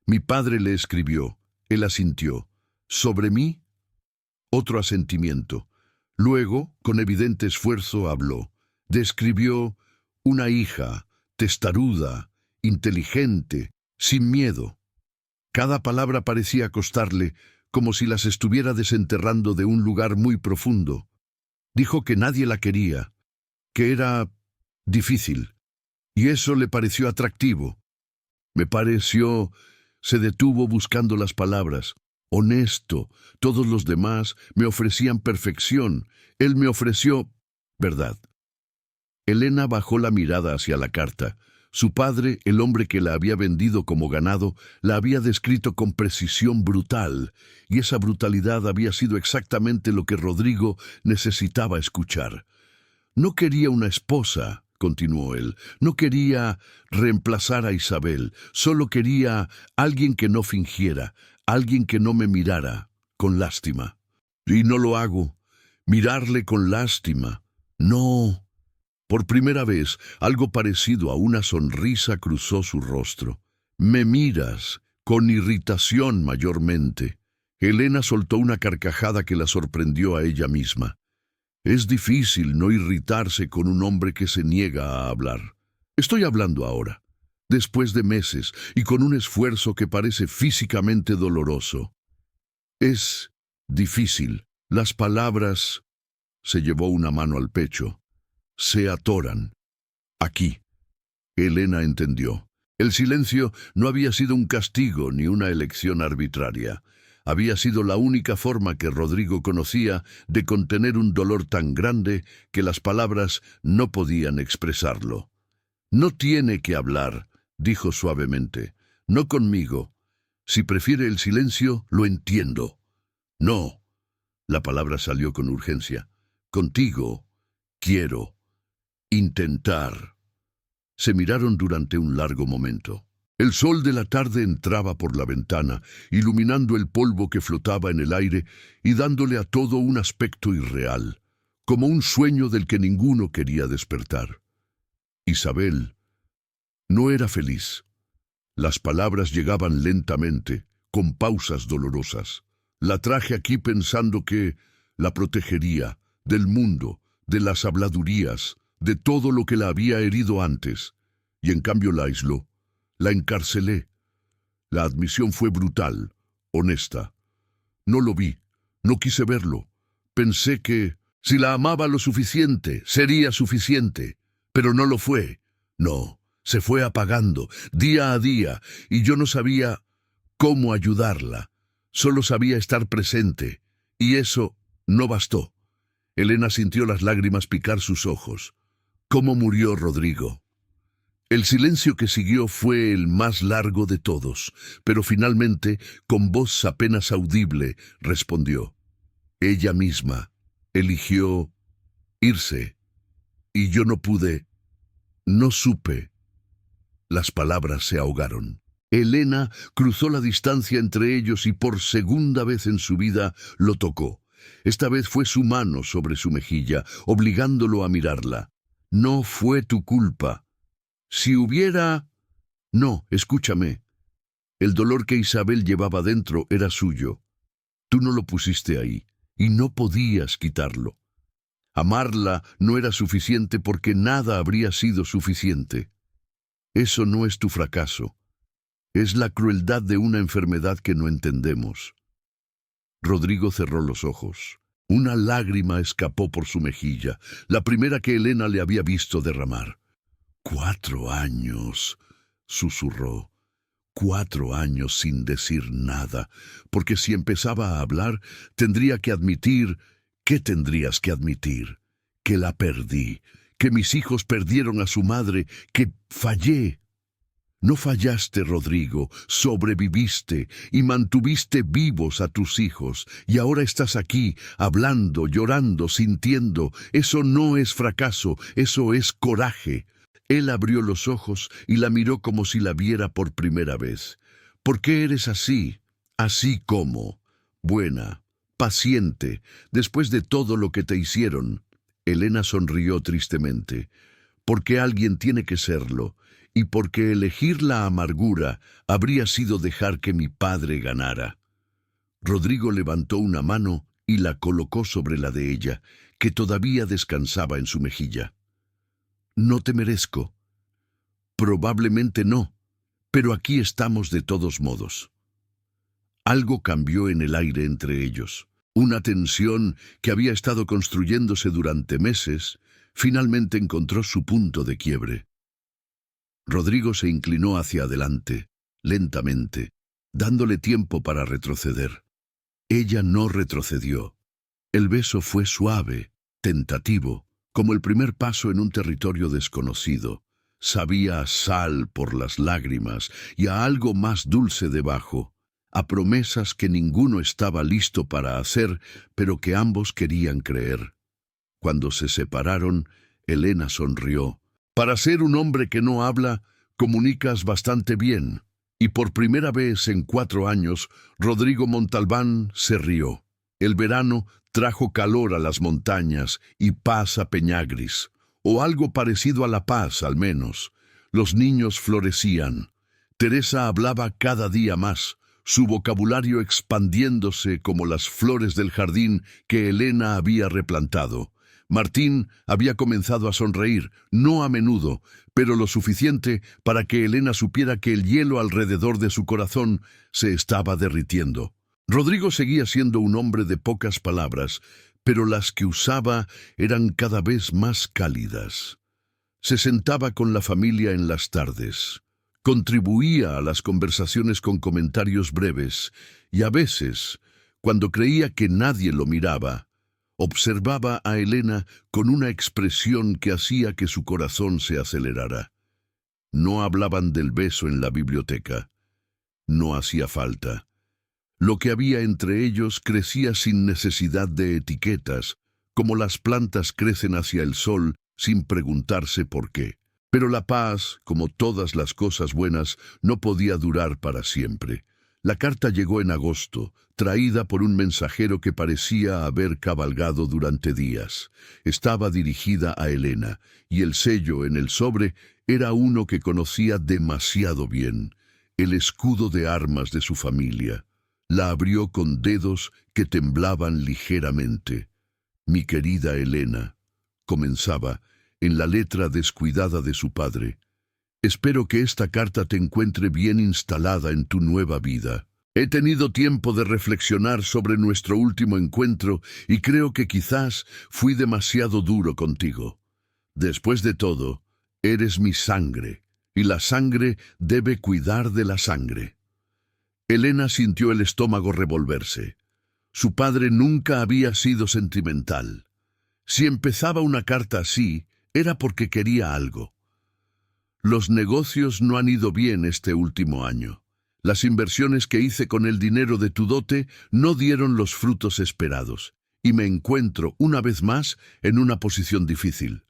Mi padre le escribió. Él asintió. ¿Sobre mí? Otro asentimiento. Luego, con evidente esfuerzo, habló. Describió una hija, testaruda, inteligente, sin miedo. Cada palabra parecía costarle, como si las estuviera desenterrando de un lugar muy profundo. Dijo que nadie la quería, que era difícil, y eso le pareció atractivo. Se detuvo buscando las palabras. Honesto, todos los demás me ofrecían perfección, él me ofreció verdad. Elena bajó la mirada hacia la carta. Su padre, el hombre que la había vendido como ganado, la había descrito con precisión brutal, y esa brutalidad había sido exactamente lo que Rodrigo necesitaba escuchar. No quería una esposa, continuó él, no quería reemplazar a Isabel, solo quería alguien que no fingiera, alguien que no me mirara con lástima. Y no lo hago. Mirarle con lástima. No. Por primera vez, algo parecido a una sonrisa cruzó su rostro. Me miras, con irritación mayormente. Elena soltó una carcajada que la sorprendió a ella misma. Es difícil no irritarse con un hombre que se niega a hablar. Estoy hablando ahora, después de meses y con un esfuerzo que parece físicamente doloroso. Es difícil. Las palabras... Se llevó una mano al pecho. Se atoran. Aquí. Elena entendió. El silencio no había sido un castigo ni una elección arbitraria. Había sido la única forma que Rodrigo conocía de contener un dolor tan grande que las palabras no podían expresarlo. No tiene que hablar, dijo suavemente. No conmigo. Si prefiere el silencio, lo entiendo. No. La palabra salió con urgencia. Contigo. Quiero. Intentar. Se miraron durante un largo momento. El sol de la tarde entraba por la ventana, iluminando el polvo que flotaba en el aire y dándole a todo un aspecto irreal, como un sueño del que ninguno quería despertar. Isabel no era feliz. Las palabras llegaban lentamente, con pausas dolorosas. La traje aquí pensando que La protegería del mundo, de las habladurías, de todo lo que la había herido antes. Y en cambio la aisló, la encarcelé. La admisión fue brutal, honesta. No lo vi, no quise verlo. Pensé que, si la amaba lo suficiente, sería suficiente. Pero no lo fue. No, se fue apagando, día a día, y yo no sabía cómo ayudarla. Solo sabía estar presente, y eso no bastó. Elena sintió las lágrimas picar sus ojos. ¿Cómo murió Rodrigo? El silencio que siguió fue el más largo de todos, pero finalmente, con voz apenas audible, respondió. Ella misma eligió irse, y yo no pude, no supe. Las palabras se ahogaron. Elena cruzó la distancia entre ellos y por segunda vez en su vida lo tocó. Esta vez fue su mano sobre su mejilla, obligándolo a mirarla. No fue tu culpa. Si hubiera... No, escúchame. El dolor que Isabel llevaba dentro era suyo. Tú no lo pusiste ahí, y no podías quitarlo. Amarla no era suficiente porque nada habría sido suficiente. Eso no es tu fracaso. Es la crueldad de una enfermedad que no entendemos. Rodrigo cerró los ojos. Una lágrima escapó por su mejilla, la primera que Elena le había visto derramar. 4 años, susurró. 4 años sin decir nada, porque si empezaba a hablar, tendría que admitir... ¿Qué tendrías que admitir? Que la perdí, que mis hijos perdieron a su madre, que fallé. No fallaste, Rodrigo, sobreviviste y mantuviste vivos a tus hijos, y ahora estás aquí, hablando, llorando, sintiendo. Eso no es fracaso, eso es coraje. Él abrió los ojos y la miró como si la viera por primera vez. ¿Por qué eres así? Así como. Buena, paciente, después de todo lo que te hicieron. Elena sonrió tristemente. Porque alguien tiene que serlo, y porque elegir la amargura habría sido dejar que mi padre ganara. Rodrigo levantó una mano y la colocó sobre la de ella, que todavía descansaba en su mejilla. No te merezco. Probablemente no, pero aquí estamos de todos modos. Algo cambió en el aire entre ellos. Una tensión que había estado construyéndose durante meses, finalmente encontró su punto de quiebre. Rodrigo se inclinó hacia adelante, lentamente, dándole tiempo para retroceder. Ella no retrocedió. El beso fue suave, tentativo, como el primer paso en un territorio desconocido. Sabía a sal por las lágrimas y a algo más dulce debajo, a promesas que ninguno estaba listo para hacer, pero que ambos querían creer. Cuando se separaron, Elena sonrió. Para ser un hombre que no habla, comunicas bastante bien. Y por primera vez en 4 años, Rodrigo Montalbán se rió. El verano trajo calor a las montañas y paz a Peñagris, o algo parecido a la paz al menos. Los niños florecían. Teresa hablaba cada día más, su vocabulario expandiéndose como las flores del jardín que Elena había replantado. Martín había comenzado a sonreír, no a menudo, pero lo suficiente para que Elena supiera que el hielo alrededor de su corazón se estaba derritiendo. Rodrigo seguía siendo un hombre de pocas palabras, pero las que usaba eran cada vez más cálidas. Se sentaba con la familia en las tardes, contribuía a las conversaciones con comentarios breves y a veces, cuando creía que nadie lo miraba, observaba a Elena con una expresión que hacía que su corazón se acelerara. No hablaban del beso en la biblioteca. No hacía falta. Lo que había entre ellos crecía sin necesidad de etiquetas, como las plantas crecen hacia el sol sin preguntarse por qué. Pero la paz, como todas las cosas buenas, no podía durar para siempre. La carta llegó en agosto, traída por un mensajero que parecía haber cabalgado durante días. Estaba dirigida a Elena, y el sello en el sobre era uno que conocía demasiado bien, el escudo de armas de su familia. La abrió con dedos que temblaban ligeramente. Mi querida Elena, comenzaba, en la letra descuidada de su padre. Espero que esta carta te encuentre bien instalada en tu nueva vida. He tenido tiempo de reflexionar sobre nuestro último encuentro y creo que quizás fui demasiado duro contigo. Después de todo, eres mi sangre, y la sangre debe cuidar de la sangre. Elena sintió el estómago revolverse. Su padre nunca había sido sentimental. Si empezaba una carta así, era porque quería algo. Los negocios no han ido bien este último año. Las inversiones que hice con el dinero de tu dote no dieron los frutos esperados, y me encuentro, una vez más, en una posición difícil.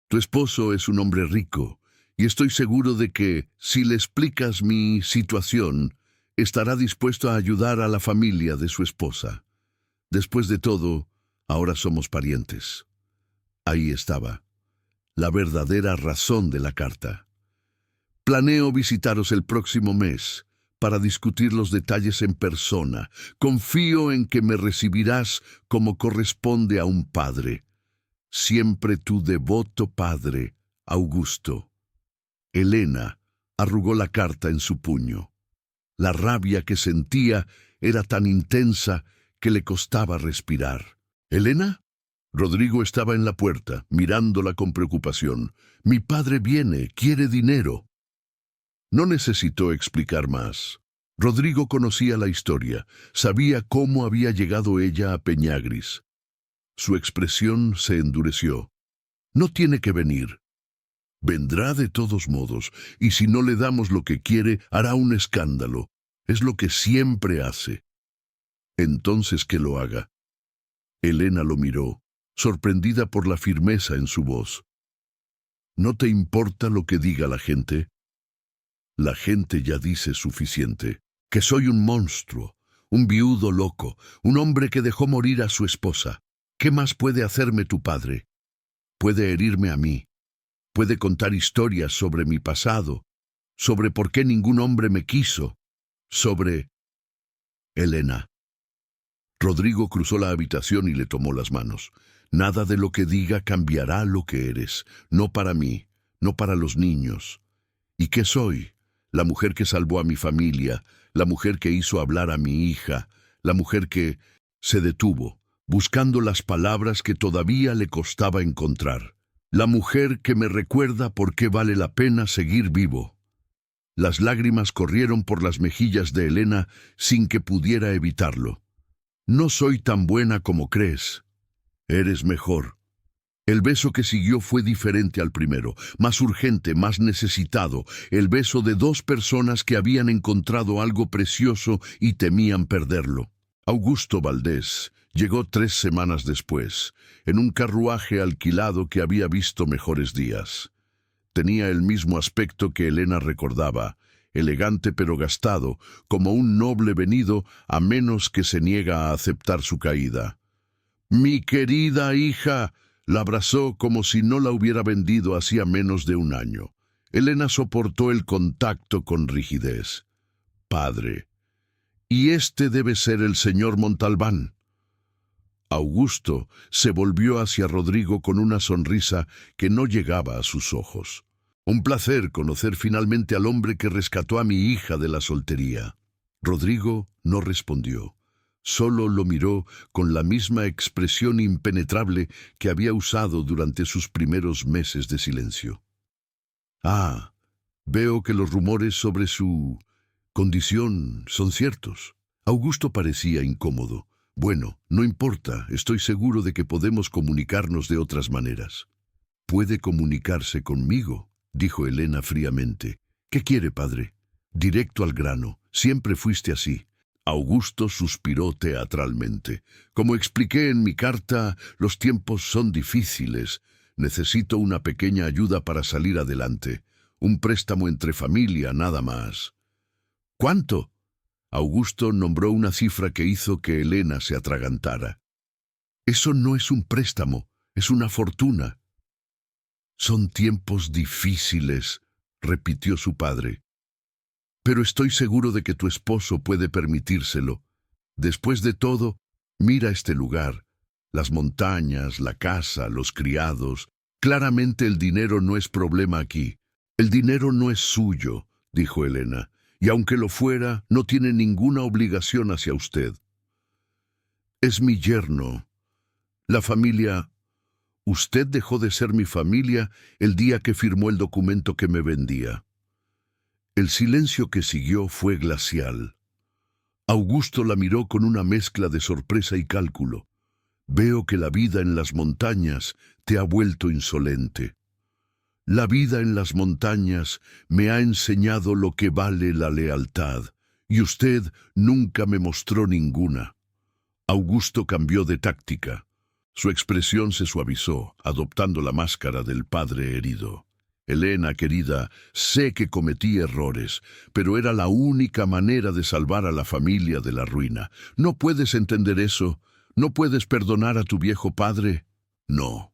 Tu esposo es un hombre rico, y estoy seguro de que, si le explicas mi situación, estará dispuesto a ayudar a la familia de su esposa. Después de todo, ahora somos parientes. Ahí estaba, la verdadera razón de la carta. Planeo visitaros el próximo mes para discutir los detalles en persona. Confío en que me recibirás como corresponde a un padre. Siempre tu devoto padre, Augusto. Elena arrugó la carta en su puño. La rabia que sentía era tan intensa que le costaba respirar. ¿Elena? Rodrigo estaba en la puerta, mirándola con preocupación. Mi padre viene, quiere dinero. No necesitó explicar más. Rodrigo conocía la historia, sabía cómo había llegado ella a Peñagris. Su expresión se endureció. No tiene que venir. Vendrá de todos modos, y si no le damos lo que quiere, hará un escándalo. Es lo que siempre hace. Entonces que lo haga. Elena lo miró, sorprendida por la firmeza en su voz. ¿No te importa lo que diga la gente? La gente ya dice suficiente. Que soy un monstruo, un viudo loco, un hombre que dejó morir a su esposa. ¿Qué más puede hacerme tu padre? Puede herirme a mí. Puede contar historias sobre mi pasado, sobre por qué ningún hombre me quiso, sobre... Elena. Rodrigo cruzó la habitación y le tomó las manos. Nada de lo que diga cambiará lo que eres, no para mí, no para los niños. ¿Y qué soy? La mujer que salvó a mi familia, la mujer que hizo hablar a mi hija, la mujer que se detuvo, buscando las palabras que todavía le costaba encontrar. La mujer que me recuerda por qué vale la pena seguir vivo. Las lágrimas corrieron por las mejillas de Elena sin que pudiera evitarlo. No soy tan buena como crees. Eres mejor. El beso que siguió fue diferente al primero, más urgente, más necesitado, el beso de dos personas que habían encontrado algo precioso y temían perderlo. Augusto Valdés llegó 3 semanas después, en un carruaje alquilado que había visto mejores días. Tenía el mismo aspecto que Elena recordaba, elegante pero gastado, como un noble venido a menos que se niega a aceptar su caída. «Mi querida hija», la abrazó como si no la hubiera vendido hacía menos de un año. Elena soportó el contacto con rigidez. «Padre, ¿y este debe ser el señor Montalbán?» Augusto se volvió hacia Rodrigo con una sonrisa que no llegaba a sus ojos. «Un placer conocer finalmente al hombre que rescató a mi hija de la soltería». Rodrigo no respondió. Solo lo miró con la misma expresión impenetrable que había usado durante sus primeros meses de silencio. «Ah, veo que los rumores sobre su condición son ciertos». Augusto parecía incómodo. «Bueno, no importa, estoy seguro de que podemos comunicarnos de otras maneras». «Puede comunicarse conmigo», dijo Elena fríamente. «¿Qué quiere, padre?» «Directo al grano, siempre fuiste así». Augusto suspiró teatralmente. «Como expliqué en mi carta, los tiempos son difíciles. Necesito una pequeña ayuda para salir adelante. Un préstamo entre familia, nada más». «¿Cuánto?» Augusto nombró una cifra que hizo que Elena se atragantara. «Eso no es un préstamo, es una fortuna». «Son tiempos difíciles», repitió su padre. «Pero estoy seguro de que tu esposo puede permitírselo. Después de todo, mira este lugar, las montañas, la casa, los criados. Claramente el dinero no es problema aquí. El dinero no es suyo, dijo Elena, y aunque lo fuera, no tiene ninguna obligación hacia usted. Es mi yerno. La familia... Usted dejó de ser mi familia el día que firmó el documento que me vendía. El silencio que siguió fue glacial. Augusto la miró con una mezcla de sorpresa y cálculo. Veo que la vida en las montañas te ha vuelto insolente. La vida en las montañas me ha enseñado lo que vale la lealtad, y usted nunca me mostró ninguna. Augusto cambió de táctica. Su expresión se suavizó, adoptando la máscara del padre herido. Elena, querida, sé que cometí errores, pero era la única manera de salvar a la familia de la ruina. ¿No puedes entender eso? ¿No puedes perdonar a tu viejo padre? No.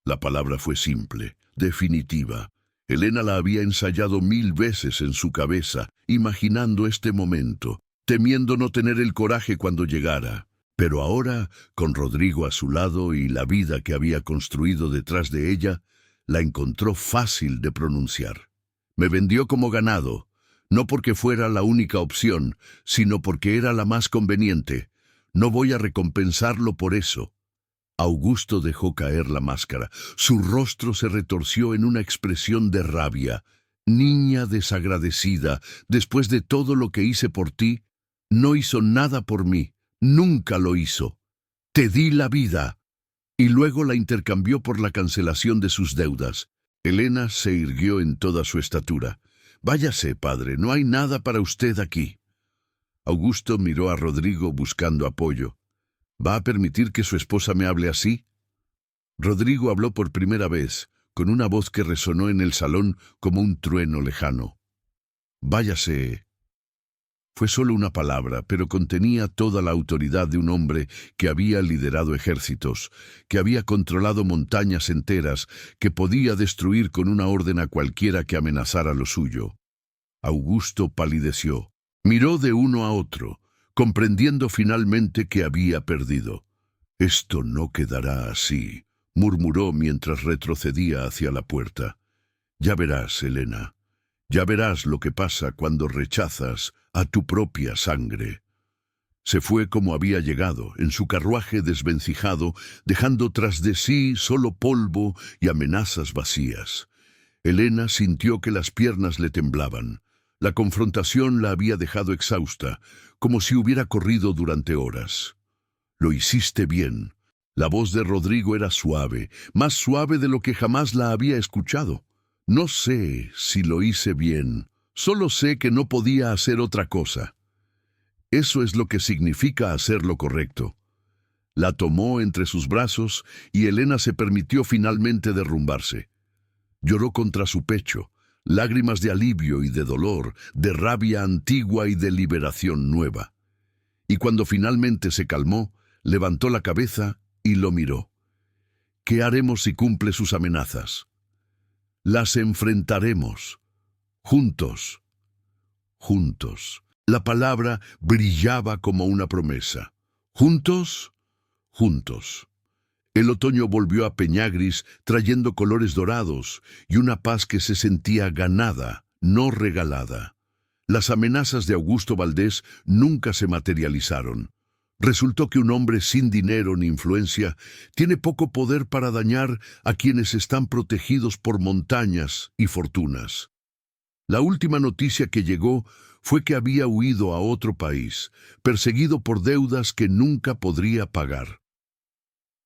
La palabra fue simple, definitiva. Elena la había ensayado 1000 veces en su cabeza, imaginando este momento, temiendo no tener el coraje cuando llegara. Pero ahora, con Rodrigo a su lado y la vida que había construido detrás de ella, la encontró fácil de pronunciar. Me vendió como ganado, no porque fuera la única opción, sino porque era la más conveniente. No voy a recompensarlo por eso. Augusto dejó caer la máscara. Su rostro se retorció en una expresión de rabia. Niña desagradecida, después de todo lo que hice por ti, no hizo nada por mí. Nunca lo hizo. Te di la vida. Y luego la intercambió por la cancelación de sus deudas. Elena se irguió en toda su estatura. Váyase, padre, no hay nada para usted aquí. Augusto miró a Rodrigo buscando apoyo. ¿Va a permitir que su esposa me hable así? Rodrigo habló por primera vez, con una voz que resonó en el salón como un trueno lejano. Váyase. Fue solo una palabra, pero contenía toda la autoridad de un hombre que había liderado ejércitos, que había controlado montañas enteras, que podía destruir con una orden a cualquiera que amenazara lo suyo. Augusto palideció. Miró de uno a otro, comprendiendo finalmente que había perdido. «Esto no quedará así», murmuró mientras retrocedía hacia la puerta. «Ya verás, Elena. Ya verás lo que pasa cuando rechazas a tu propia sangre». Se fue como había llegado, en su carruaje desvencijado, dejando tras de sí solo polvo y amenazas vacías. Elena sintió que las piernas le temblaban. La confrontación la había dejado exhausta, como si hubiera corrido durante horas. «Lo hiciste bien». La voz de Rodrigo era suave, más suave de lo que jamás la había escuchado. «No sé si lo hice bien, solo sé que no podía hacer otra cosa. Eso es lo que significa hacer lo correcto». La tomó entre sus brazos y Elena se permitió finalmente derrumbarse. Lloró contra su pecho, lágrimas de alivio y de dolor, de rabia antigua y de liberación nueva. Y cuando finalmente se calmó, levantó la cabeza y lo miró. «¿Qué haremos si cumple sus amenazas?» «Las enfrentaremos. Juntos. Juntos». La palabra brillaba como una promesa. «Juntos. Juntos». El otoño volvió a Peñagris trayendo colores dorados y una paz que se sentía ganada, no regalada. Las amenazas de Augusto Valdés nunca se materializaron. Resultó que un hombre sin dinero ni influencia tiene poco poder para dañar a quienes están protegidos por montañas y fortunas. La última noticia que llegó fue que había huido a otro país, perseguido por deudas que nunca podría pagar.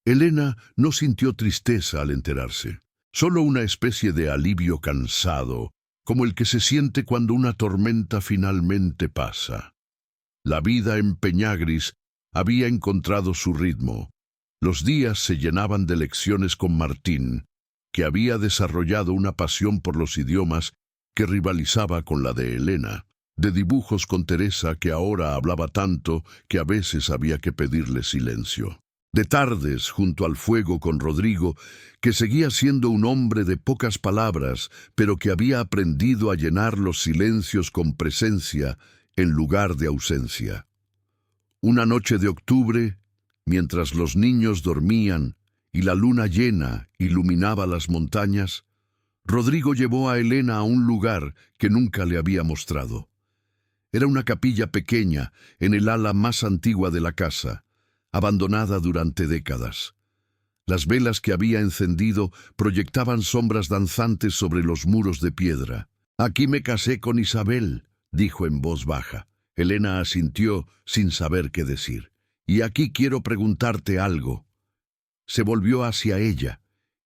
Elena no sintió tristeza al enterarse, solo una especie de alivio cansado, como el que se siente cuando una tormenta finalmente pasa. La vida en Peñagris había encontrado su ritmo. Los días se llenaban de lecciones con Martín, que había desarrollado una pasión por los idiomas que rivalizaba con la de Elena, de dibujos con Teresa, que ahora hablaba tanto que a veces había que pedirle silencio, de tardes junto al fuego con Rodrigo, que seguía siendo un hombre de pocas palabras, pero que había aprendido a llenar los silencios con presencia en lugar de ausencia. Una noche de octubre, mientras los niños dormían y la luna llena iluminaba las montañas, Rodrigo llevó a Elena a un lugar que nunca le había mostrado. Era una capilla pequeña en el ala más antigua de la casa, abandonada durante décadas. Las velas que había encendido proyectaban sombras danzantes sobre los muros de piedra. «Aquí me casé con Isabel», dijo en voz baja. Elena asintió sin saber qué decir. «Y aquí quiero preguntarte algo». Se volvió hacia ella,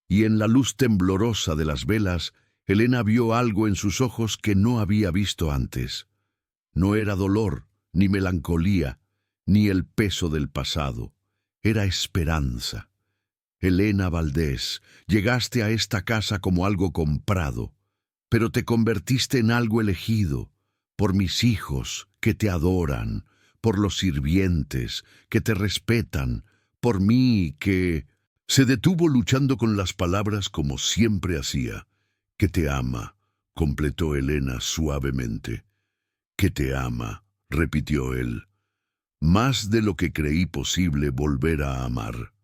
y en la luz temblorosa de las velas, Elena vio algo en sus ojos que no había visto antes. No era dolor, ni melancolía, ni el peso del pasado. Era esperanza. Elena Valdés, llegaste a esta casa como algo comprado, pero te convertiste en algo elegido, por mis hijos que te adoran, por los sirvientes que te respetan, por mí que... Se detuvo luchando con las palabras como siempre hacía. «Que te ama», completó Elena suavemente. «Que te ama», repitió él. «Más de lo que creí posible volver a amar».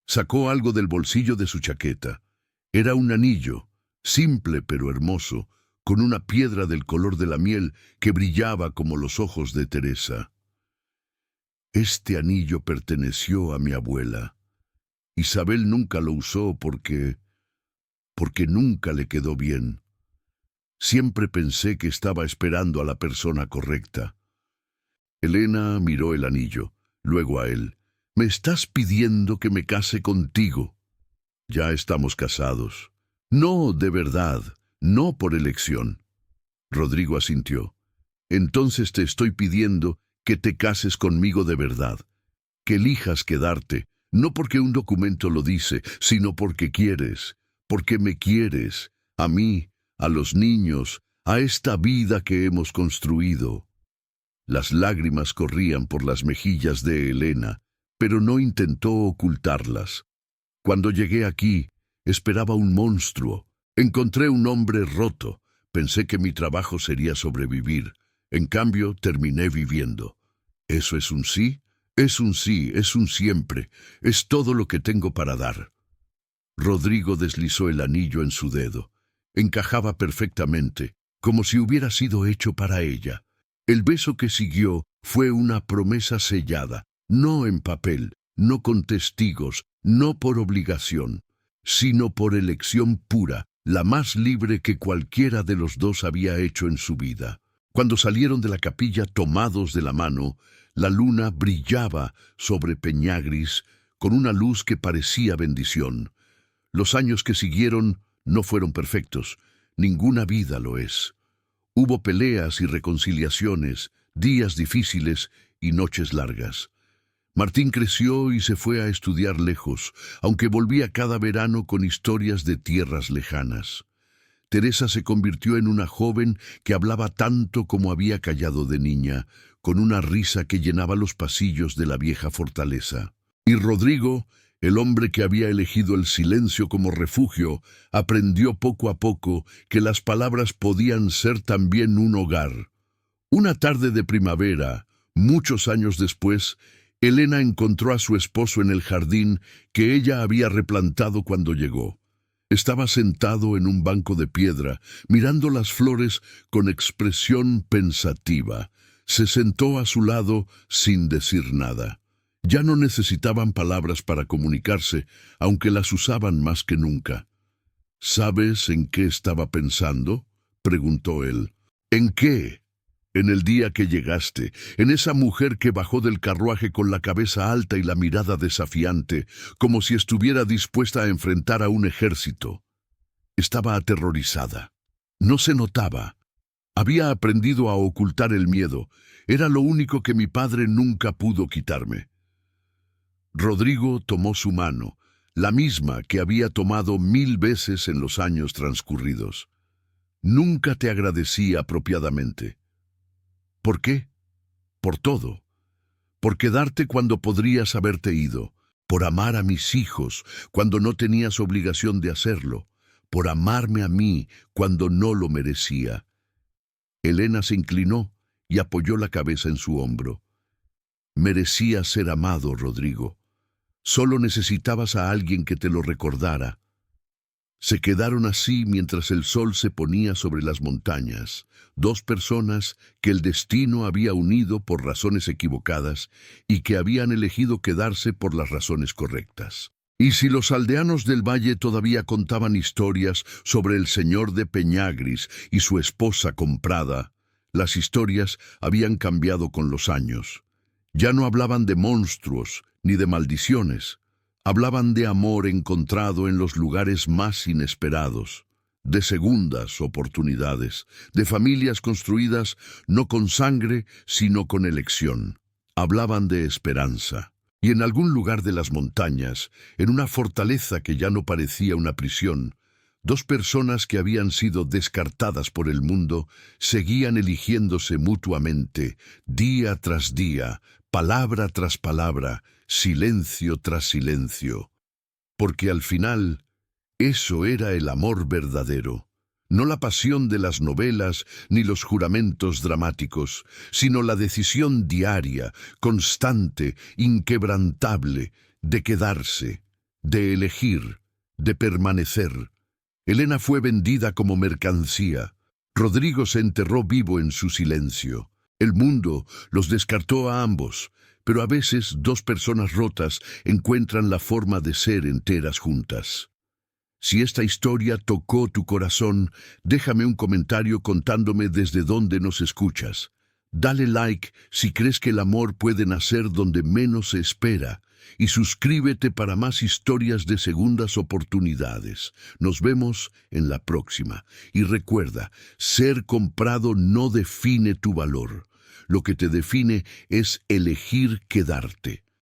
Sacó algo del bolsillo de su chaqueta. Era un anillo, simple pero hermoso, con una piedra del color de la miel que brillaba como los ojos de Teresa. «Este anillo perteneció a mi abuela. Isabel nunca lo usó porque nunca le quedó bien. Siempre pensé que estaba esperando a la persona correcta». Elena miró el anillo, luego a él. «¿Me estás pidiendo que me case contigo?» «Ya estamos casados». «No, de verdad, no por elección». Rodrigo asintió. «Entonces te estoy pidiendo que te cases conmigo de verdad, que elijas quedarte, no porque un documento lo dice, sino porque quieres, porque me quieres, a mí, a los niños, a esta vida que hemos construido». Las lágrimas corrían por las mejillas de Elena, pero no intentó ocultarlas. «Cuando llegué aquí, esperaba un monstruo. Encontré un hombre roto. Pensé que mi trabajo sería sobrevivir. En cambio, terminé viviendo. ¿Eso es un sí? Es un sí, es un siempre. Es todo lo que tengo para dar». Rodrigo deslizó el anillo en su dedo. Encajaba perfectamente, como si hubiera sido hecho para ella. El beso que siguió fue una promesa sellada, no en papel, no con testigos, no por obligación, sino por elección pura, la más libre que cualquiera de los dos había hecho en su vida. Cuando salieron de la capilla tomados de la mano, la luna brillaba sobre Peñagris con una luz que parecía bendición. Los años que siguieron no fueron perfectos, ninguna vida lo es. Hubo peleas y reconciliaciones, días difíciles y noches largas. Martín creció y se fue a estudiar lejos, aunque volvía cada verano con historias de tierras lejanas. Teresa se convirtió en una joven que hablaba tanto como había callado de niña, con una risa que llenaba los pasillos de la vieja fortaleza. Y Rodrigo, el hombre que había elegido el silencio como refugio, aprendió poco a poco que las palabras podían ser también un hogar. Una tarde de primavera, muchos años después, Elena encontró a su esposo en el jardín que ella había replantado cuando llegó. Estaba sentado en un banco de piedra, mirando las flores con expresión pensativa. Se sentó a su lado sin decir nada. Ya no necesitaban palabras para comunicarse, aunque las usaban más que nunca. «¿Sabes en qué estaba pensando?», preguntó él. «¿En qué?». «En el día que llegaste, en esa mujer que bajó del carruaje con la cabeza alta y la mirada desafiante, como si estuviera dispuesta a enfrentar a un ejército». Estaba aterrorizada. No se notaba. Había aprendido a ocultar el miedo. Era lo único que mi padre nunca pudo quitarme. Rodrigo tomó su mano, la misma que había tomado 1000 veces en los años transcurridos. «Nunca te agradecí apropiadamente». «¿Por qué?». «Por todo. Por quedarte cuando podrías haberte ido. Por amar a mis hijos cuando no tenías obligación de hacerlo. Por amarme a mí cuando no lo merecía». Elena se inclinó y apoyó la cabeza en su hombro. Merecía ser amado, Rodrigo. Solo necesitabas a alguien que te lo recordara. Se quedaron así mientras el sol se ponía sobre las montañas, dos personas que el destino había unido por razones equivocadas y que habían elegido quedarse por las razones correctas. Y si los aldeanos del valle todavía contaban historias sobre el señor de Peñagris y su esposa comprada, las historias habían cambiado con los años. Ya no hablaban de monstruos ni de maldiciones. Hablaban de amor encontrado en los lugares más inesperados, de segundas oportunidades, de familias construidas no con sangre, sino con elección. Hablaban de esperanza. Y en algún lugar de las montañas, en una fortaleza que ya no parecía una prisión, dos personas que habían sido descartadas por el mundo seguían eligiéndose mutuamente, día tras día, palabra tras palabra, silencio tras silencio. Porque al final, eso era el amor verdadero. No la pasión de las novelas ni los juramentos dramáticos, sino la decisión diaria, constante, inquebrantable, de quedarse, de elegir, de permanecer. Elena fue vendida como mercancía. Rodrigo se enterró vivo en su silencio. El mundo los descartó a ambos, pero a veces dos personas rotas encuentran la forma de ser enteras juntas. Si esta historia tocó tu corazón, déjame un comentario contándome desde dónde nos escuchas. Dale like si crees que el amor puede nacer donde menos se espera. Y suscríbete para más historias de segundas oportunidades. Nos vemos en la próxima. Y recuerda, ser comprado no define tu valor. Lo que te define es elegir quedarte.